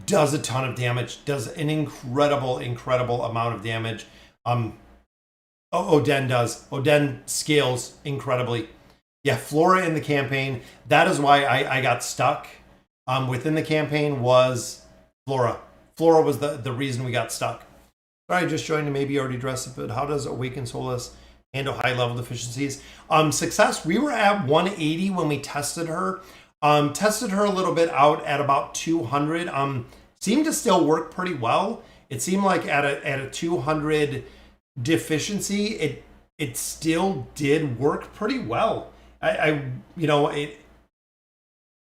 Does a ton of damage. Does an incredible amount of damage. Oden does. Oden scales incredibly. Yeah, Flora in the campaign. That is why I got stuck. Within the campaign was Flora. Flora was the reason we got stuck. All right, just joined and maybe already dressed up, but how does Awaken Solise handle high level deficiencies? Success, we were at 180 when we tested her. Tested her a little bit out at about 200. Seemed to still work pretty well. It seemed like at a 200 deficiency, it still did work pretty well. I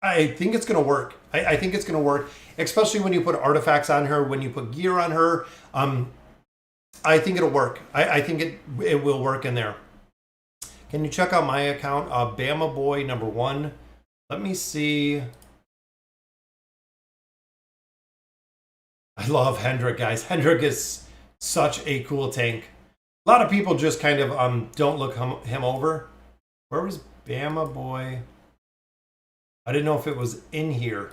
think it's gonna work. I think it's gonna work, especially when you put artifacts on her, when you put gear on her. I think it'll work. I think it will work in there. Can you check out my account? Bama Boy #1. Let me see. I love Hendrik, guys. Hendrik is such a cool tank. A lot of people just kind of don't look him over. Where was Bama Boy? I didn't know if it was in here.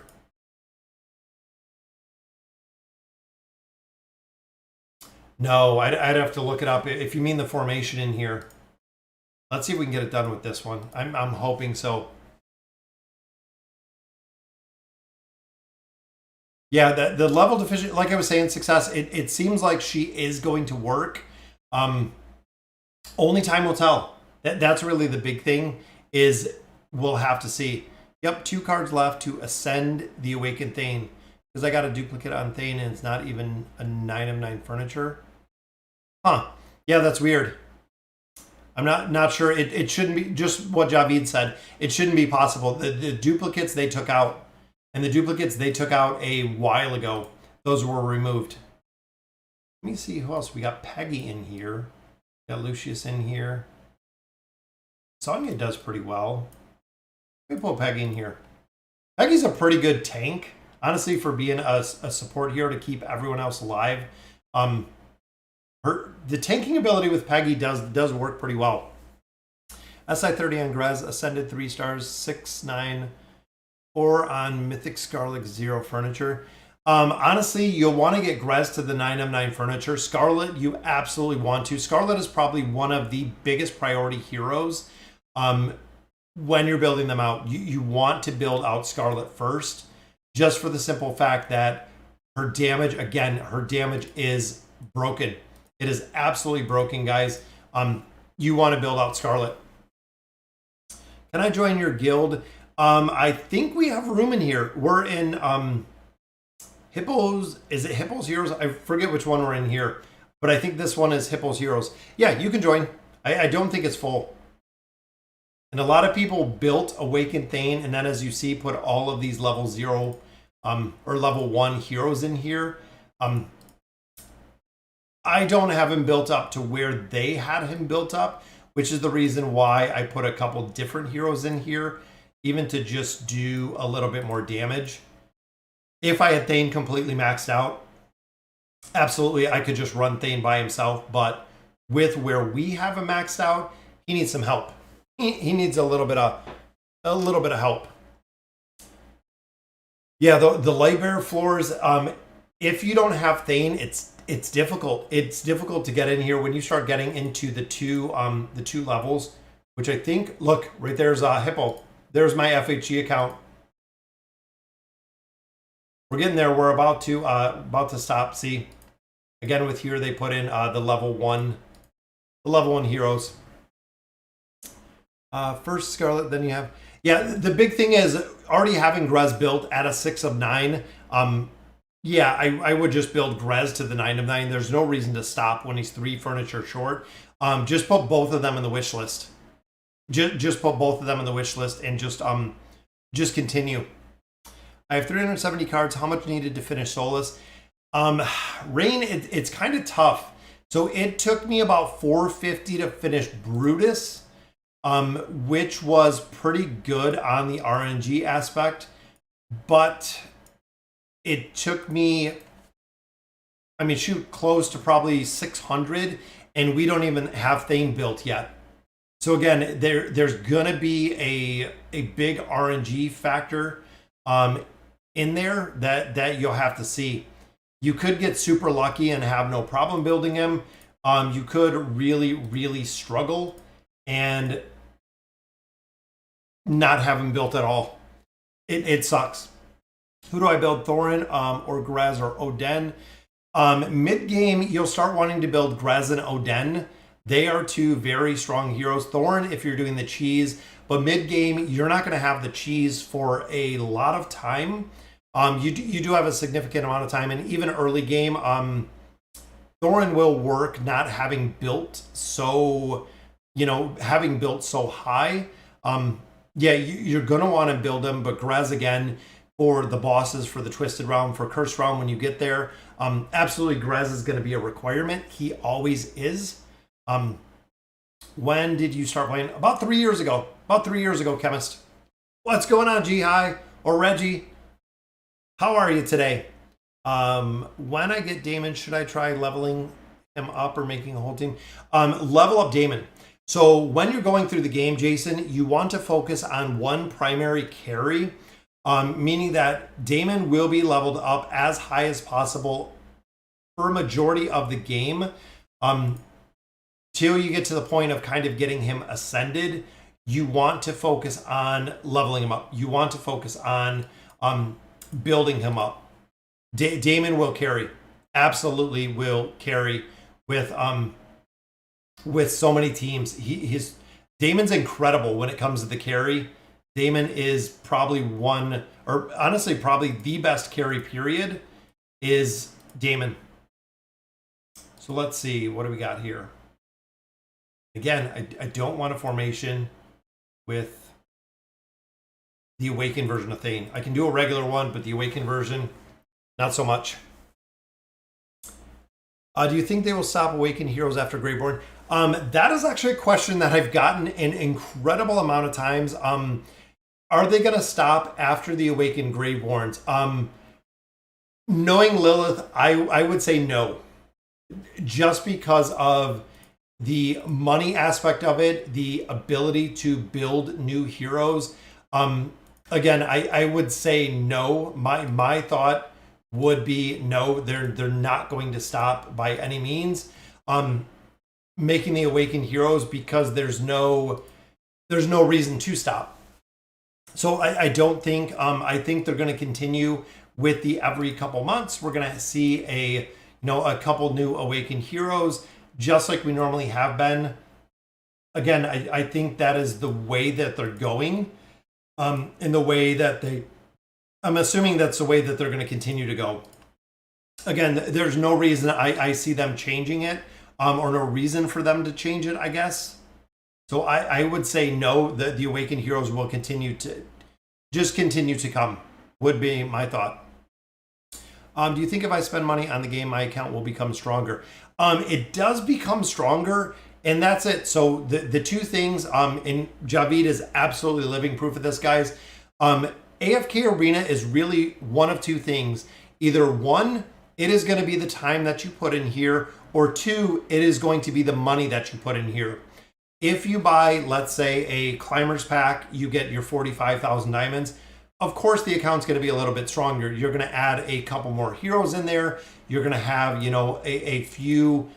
No, I'd have to look it up. If you mean the formation in here. Let's see if we can get it done with this one. I'm hoping so. Yeah, the level deficient, like I was saying, success, it seems like she is going to work. Only time will tell. That's really the big thing, is we'll have to see. Yep, 2 cards left to ascend the Awakened Thane. Because I got a duplicate on Thane and it's not even a 9 of 9 furniture. Huh. Yeah, that's weird. I'm not sure. It shouldn't be, just what Javid said. It shouldn't be possible. The duplicates they took out, and the duplicates they took out a while ago, those were removed. Let me see who else. We got Peggy in here. Got Lucius in here. Sonya does pretty well. Let me pull Peggy in here. Peggy's a pretty good tank, honestly, for being a support hero to keep everyone else alive. The tanking ability with Peggy does work pretty well. SI30 on Grez, Ascended 3 stars, 6/9, or on Mythic Scarlet 0 furniture. Honestly, you'll want to get Grez to the 9 of 9 furniture. Scarlet, you absolutely want to. Scarlet is probably one of the biggest priority heroes when you're building them out. You want to build out Scarlet first, just for the simple fact that her damage, again, her damage is broken. It is absolutely broken, guys. You want to build out Scarlet. Can I join your guild? I think we have room in here. We're in Hippos. Is it Hippos Heroes? I forget which one we're in here, but I think this one is Hippos Heroes. Yeah, you can join. I don't think it's full. And a lot of people built Awakened Thane, and then as you see, put all of these level 0 or level 1 heroes in here. I don't have him built up to where they had him built up, which is the reason why I put a couple different heroes in here, even to just do a little bit more damage. If I had Thane completely maxed out, absolutely, I could just run Thane by himself. But with where we have him maxed out, he needs some help. He needs a little bit of help. Yeah, the Lightbearer floors. If you don't have Thane, it's difficult. It's difficult to get in here when you start getting into the two levels, which I think, look, right there's Hippo. There's my FHG account. We're getting there. We're about to stop. See, again with here they put in the level 1 heroes. First Scarlet, then you have, yeah. The big thing is already having Grez built at a 6 of 9. Yeah, I would just build Grez to the 9 of 9. There's no reason to stop when he's 3 furniture short. Just put both of them in the wish list. Just put both of them in the wish list and just continue. I have 370 cards. How much needed to finish Solise? Rain, it's kind of tough. So it took me about 450 to finish Brutus, which was pretty good on the RNG aspect, but it took me, I mean, shoot, close to probably 600, and we don't even have Thane built yet. So again, there's gonna be a big RNG factor in there that you'll have to see. You could get super lucky and have no problem building him. You could really struggle and not have him built at all. It sucks. Who do I build? Thorin or Grez or Oden? Mid-game, you'll start wanting to build Grez and Oden. They are 2 very strong heroes. Thorin, if you're doing the cheese, but mid-game, you're not going to have the cheese for a lot of time. You do have a significant amount of time, and even early game, Thorin will work not having built so, having built so high. Yeah, you're going to want to build them, but Grez, again, for the bosses, for the Twisted Realm, for Cursed Realm, when you get there, absolutely Grez is going to be a requirement. He always is. When did you start playing? About 3 years ago. About 3 years ago, Chemist. What's going on, G-High or Reggie? How are you today? When I get Damon, should I try leveling him up or making a whole team? Level up Damon. So when you're going through the game, Jason, you want to focus on one primary carry, meaning that Damon will be leveled up as high as possible for a majority of the game, till you get to the point of kind of getting him ascended, you want to focus on leveling him up. You want to focus on building him up. Damon will carry, absolutely will carry with so many teams. Damon's incredible when it comes to the carry. Damon is probably one, or honestly, probably the best carry period is Damon. So let's see, what do we got here? Again, I don't want a formation with the Awakened version of Thane. I can do a regular one, but the Awakened version, not so much. Do you think they will stop Awakened heroes after Greyborn? That is actually a question that I've gotten an incredible amount of times. Are they going to stop after the Awakened Greyborns? Knowing Lilith, I would say no. Just because of the money aspect of it, the ability to build new heroes. Again, I would say no. My thought would be no, they're not going to stop by any means making the Awakened heroes, because there's no reason to stop. So I don't think, I think they're going to continue with the every couple months. We're going to see a couple new Awakened heroes, just like we normally have been. Again, I think that is the way that they're going, in the way that I'm assuming that's the way that they're going to continue to go. Again, there's no reason I see them changing it, or no reason for them to change it, I guess. So I would say no, that the Awakened heroes will continue to come, would be my thought. Do you think if I spend money on the game, my account will become stronger? It does become stronger, and that's it. So the two things, and Javid is absolutely living proof of this, guys. AFK Arena is really one of two things. Either one, it is going to be the time that you put in here, or two, it is going to be the money that you put in here. If you buy, let's say, a Climbers pack, you get your 45,000 diamonds. Of course, the account's going to be a little bit stronger. You're going to add a couple more heroes in there. You're going to have, a few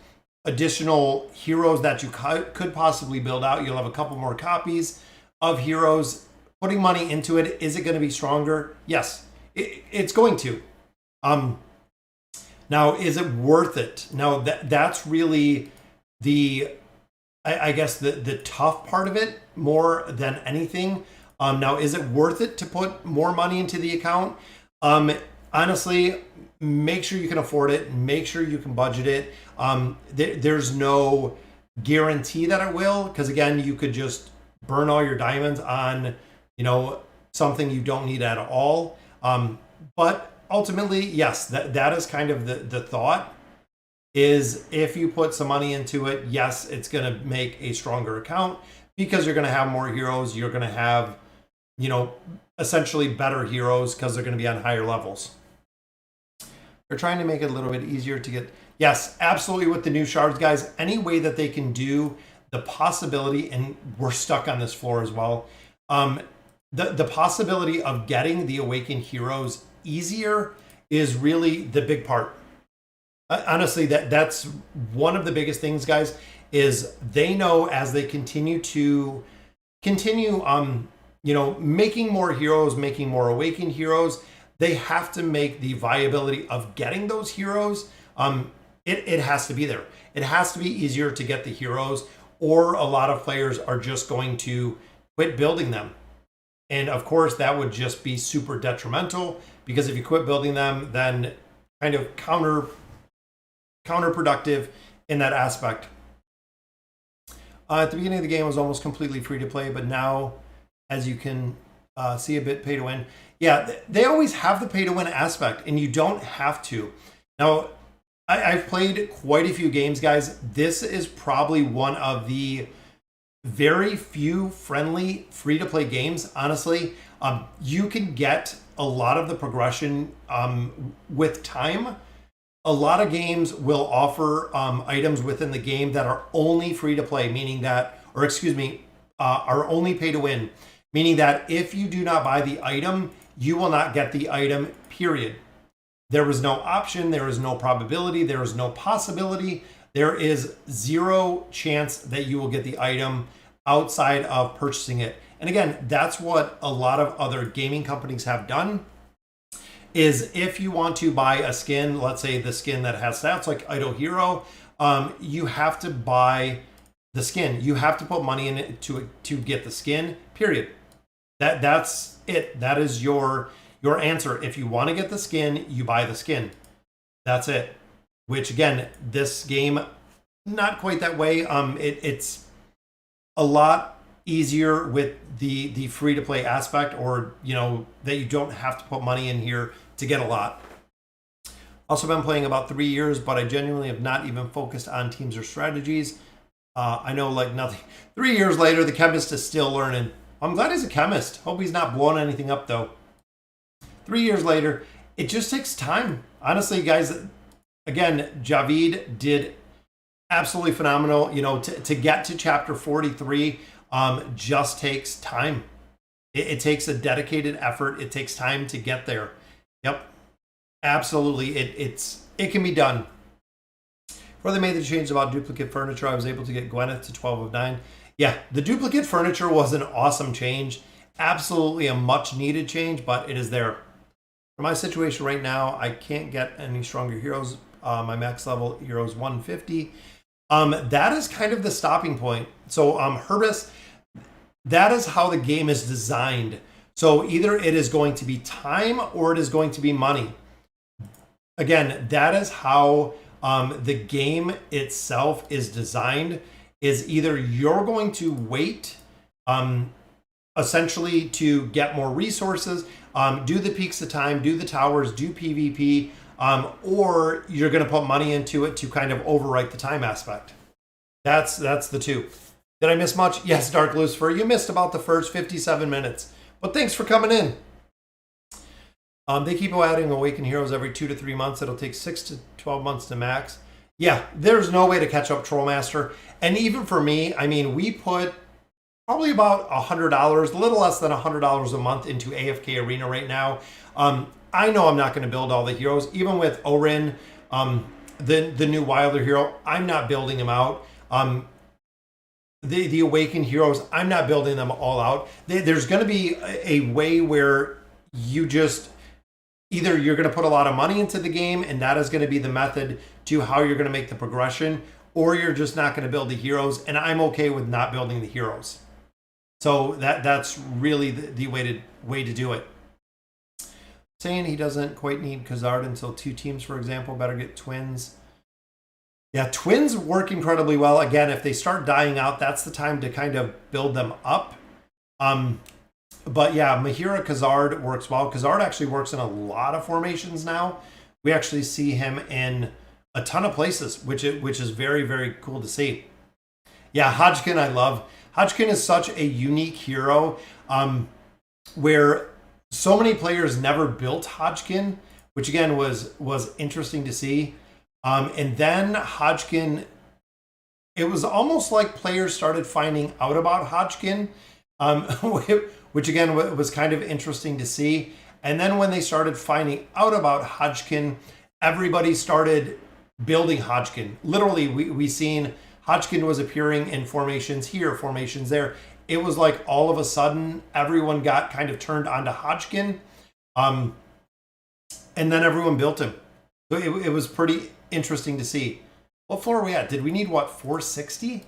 additional heroes that you could possibly build out. You'll have a couple more copies of heroes. Putting money into it, is it going to be stronger? Yes, it's going to. Now, is it worth it? Now, that's really I guess the tough part of it more than anything. Now, is it worth it to put more money into the account? Honestly, make sure you can afford it. Make sure you can budget it. There's no guarantee that it will, because again, you could just burn all your diamonds on, something you don't need at all. But ultimately, yes, that is kind of the thought, is if you put some money into it, yes, it's going to make a stronger account, because you're going to have more heroes. You're going to have, essentially better heroes, because they're going to be on higher levels. They're trying to make it a little bit easier to get. Yes, absolutely, with the new shards, guys. Any way that they can do the possibility, and we're stuck on this floor as well, the possibility of getting the Awakened heroes easier is really the big part. Honestly, that's one of the biggest things, guys, is they know as they continue making more heroes, making more Awakened heroes, they have to make the viability of getting those heroes. It has to be there. It has to be easier to get the heroes, or a lot of players are just going to quit building them. And of course, that would just be super detrimental, because if you quit building them, then kind of counterproductive in that aspect. At the beginning of the game, it was almost completely free to play, but now, as you can see, a bit pay to win. Yeah, they always have the pay to win aspect, and you don't have to. Now, I've played quite a few games, guys. This is probably one of the very few friendly free to play games, honestly. You can get a lot of the progression with time. A lot of games will offer items within the game that are only free to play, meaning that, are only pay to win, meaning that if you do not buy the item, you will not get the item, period. There is no option, there is no probability, there is no possibility. There is zero chance that you will get the item outside of purchasing it. And again, that's what a lot of other gaming companies have done, is if you want to buy a skin, let's say the skin that has stats like Idle Hero, you have to buy the skin. You have to put money in it to get the skin, period. That's it. That is your answer. If you want to get the skin, you buy the skin. That's it. Which again, this game, not quite that way. It's a lot easier with the free to play aspect, or that you don't have to put money in here to get a lot. Also been playing about 3 years, but I genuinely have not even focused on teams or strategies. I know like nothing. 3 years later, the chemist is still learning. I'm glad he's a chemist. Hope he's not blowing anything up though. 3 years later, it just takes time. Honestly, guys, again, Javid did absolutely phenomenal. To get to chapter 43 just takes time. It takes a dedicated effort. It takes time to get there. Yep, absolutely. It can be done. Before they made the change about duplicate furniture, I was able to get Gwyneth to 12 of 9. Yeah, the duplicate furniture was an awesome change. Absolutely a much needed change, but it is there. For my situation right now, I can't get any stronger heroes. My max level hero is 150. That is kind of the stopping point. So Herbis, that is how the game is designed. So either it is going to be time or it is going to be money. Again, that is how the game itself is designed, is either you're going to wait essentially to get more resources, do the peaks of time, do the towers, do PvP, or you're going to put money into it to kind of overwrite the time aspect. That's the two. Did I miss much? Yes, Dark Lucifer, you missed about the first 57 minutes. But thanks for coming in. They keep adding Awakened Heroes every 2 to 3 months. It'll take 6 to 12 months to max. Yeah, there's no way to catch up Trollmaster. And even for me, I mean, we put probably about $100, a little less than $100 a month into AFK Arena right now. I know I'm not going to build all the heroes. Even with Orin, the new Wilder hero, I'm not building him out. The Awakened heroes, I'm not building them all out. There's going to be a way where you just, either you're going to put a lot of money into the game, and that is going to be the method to how you're going to make the progression, or you're just not going to build the heroes, and I'm okay with not building the heroes. So that's really the way to do it. Saying he doesn't quite need Khazard until 2 teams, for example. Better get twins. Yeah, twins work incredibly well. Again, if they start dying out, that's the time to kind of build them up. But yeah, Mahira Khazard works well. Khazard actually works in a lot of formations now. We actually see him in a ton of places, which is very, very cool to see. Yeah, Hodgkin I love. Hodgkin is such a unique hero where so many players never built Hodgkin, which again was interesting to see. And then Hodgkin, it was almost like players started finding out about Hodgkin, which again was kind of interesting to see. And then when they started finding out about Hodgkin, everybody started building Hodgkin. Literally, we seen Hodgkin was appearing in formations here, formations there. It was like all of a sudden everyone got kind of turned onto Hodgkin, and then everyone built him. So it was pretty interesting to see. What floor are we at? Did we need what, 460?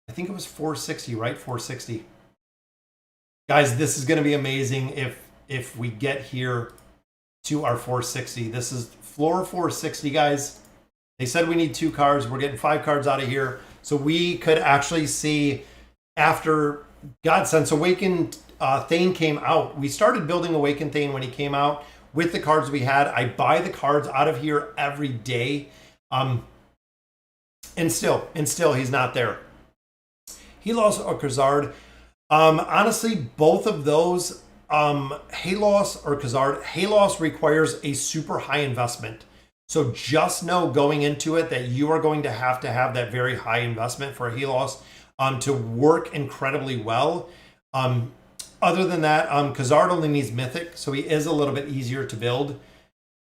I think it was 460, right? 460. Guys, this is going to be amazing if we get here to our 460. This is floor 460, guys. They said we need 2 cards. We're getting 5 cards out of here. So we could actually see, after Godsend's Awakened Thane came out, we started building Awakened Thane when he came out with the cards we had. I buy the cards out of here every day. And still he's not there. Helos or Khazard. Honestly, both of those, Helos or Khazard, Helos requires a super high investment. So just know going into it that you are going to have that very high investment for Helos to work incredibly well. Other than that, Khazard only needs Mythic, so he is a little bit easier to build.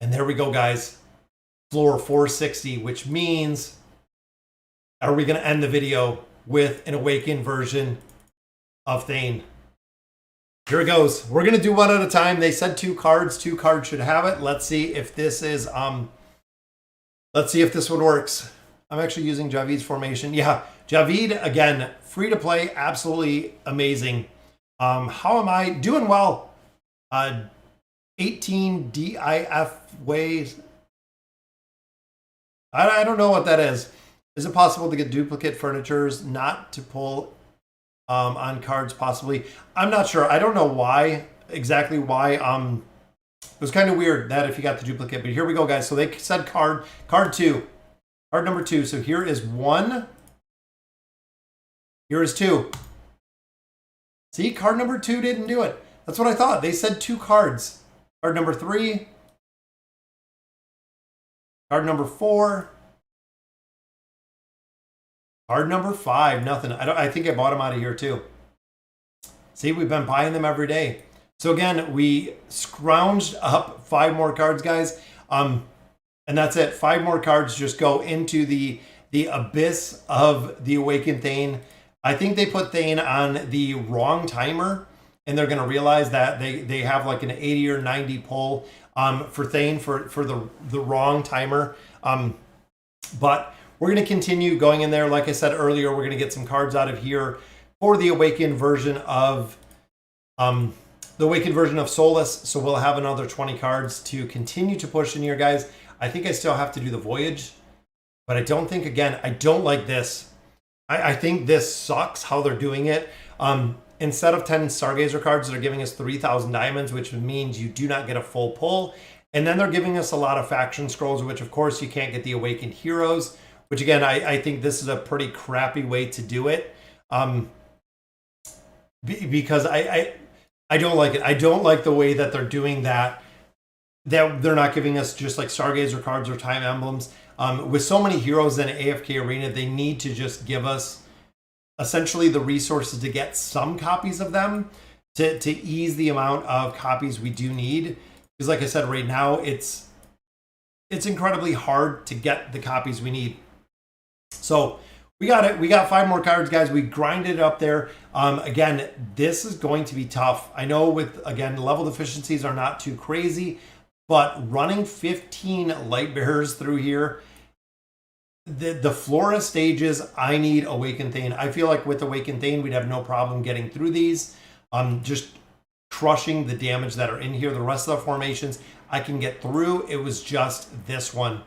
And there we go, guys. Floor 460, which means, are we going to end the video with an awakened version of Thane? Here it goes. We're going to do one at a time. They said 2 cards. 2 cards should have it. Let's see if this is, let's see if this one works. I'm actually using Javid's formation. Yeah, Javid, again, free to play. Absolutely amazing. How am I? Doing well. 18 DIF ways. I don't know what that is. Is it possible to get duplicate furnitures not to pull on cards possibly? I'm not sure. I don't know why, exactly why. It was kind of weird that if you got the duplicate, but here we go, guys. So they said card 2, card number 2. So here is 1. Here is 2. See, card number 2 didn't do it. That's what I thought. They said 2 cards. Card number 3. Card number 4. Card number 5. Nothing. I think I bought them out of here too. See, we've been buying them every day. So again, we scrounged up 5 more cards, guys. And that's it. 5 more cards just go into the abyss of the Awakened Thane. I think they put Thane on the wrong timer, and they're going to realize that they have like an 80 or 90 pull for Thane for the wrong timer. But we're going to continue going in there. Like I said earlier, we're going to get some cards out of here for the Awakened version of Solise. So we'll have another 20 cards to continue to push in here, guys. I think I still have to do the Voyage, but I don't think, again, I don't like this. I think this sucks how they're doing it. Instead of 10 Stargazer cards, they're giving us 3,000 diamonds, which means you do not get a full pull. And then they're giving us a lot of faction scrolls, which of course you can't get the Awakened Heroes, which again, I think this is a pretty crappy way to do it. Because I don't like it. I don't like the way that they're doing that. That they're not giving us just like Stargazer cards or time emblems. With so many heroes in AFK Arena, they need to just give us essentially the resources to get some copies of them to ease the amount of copies we do need. Because like I said, right now, it's incredibly hard to get the copies we need. So we got it. We got 5 more cards, guys. We grinded it up there. Again, this is going to be tough. I know with, again, level deficiencies are not too crazy, but running 15 Lightbearers through here, the Flora stages, I need Awakened Thane. I feel like with Awakened Thane, we'd have no problem getting through these. Just crushing the damage that are in here. The rest of the formations I can get through. It was just this one,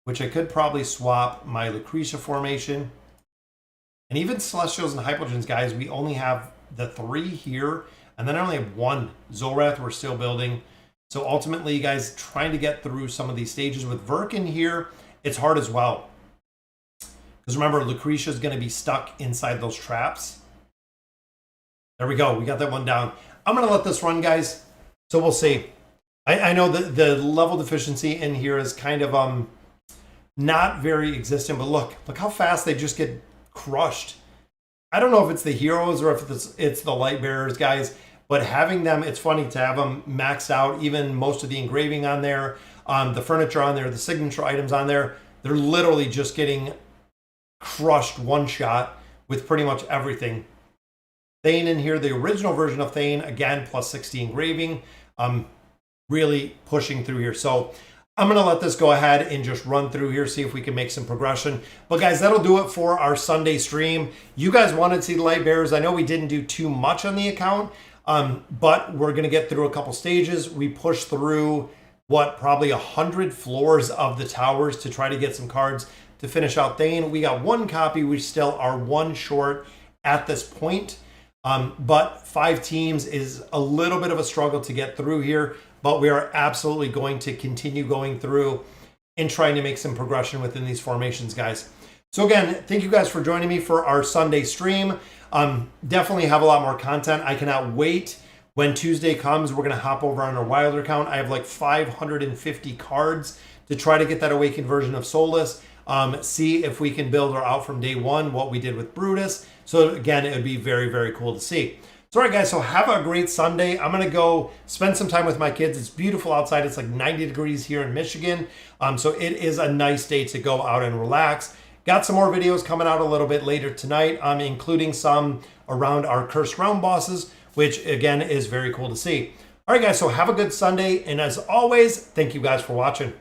which I could probably swap my Lucretia formation. And even Celestials and Hypogens, guys, we only have the 3 here. And then I only have 1. Zolrath we're still building. So ultimately, guys, trying to get through some of these stages with Verkin here, it's hard as well. Because remember, Lucretia is going to be stuck inside those traps. There we go. We got that one down. I'm going to let this run, guys. So we'll see. I know that the level deficiency in here is kind of not very existent, but look how fast they just get crushed. I don't know if it's the heroes or if it's the Lightbearers, guys, but having them, it's funny to have them maxed out, even most of the engraving on there, the furniture on there, the signature items on there, they're literally just getting crushed one shot with pretty much everything. Thane in here, the original version of Thane, again, plus 60 engraving, really pushing through here. So I'm going to let this go ahead and just run through here, see if we can make some progression. But guys, that'll do it for our Sunday stream. You guys wanted to see the Lightbearers. I know we didn't do too much on the account, but we're going to get through a couple stages. We pushed through, probably 100 floors of the towers to try to get some cards to finish out Thane. We got 1 copy. We still are 1 short at this point. But 5 teams is a little bit of a struggle to get through here, but we are absolutely going to continue going through and trying to make some progression within these formations, guys. So again, thank you guys for joining me for our Sunday stream. Definitely have a lot more content. I cannot wait when Tuesday comes. We're going to hop over on our Wilder account. I have like 550 cards to try to get that Awakened version of Solise. See if we can build her out from day 1, what we did with Brutus. So again, it would be very, very cool to see. So all right, guys, so have a great Sunday. I'm going to go spend some time with my kids. It's beautiful outside. It's like 90 degrees here in Michigan. So it is a nice day to go out and relax. Got some more videos coming out a little bit later tonight, including some around our cursed realm bosses, which again is very cool to see. All right, guys, so have a good Sunday. And as always, thank you guys for watching.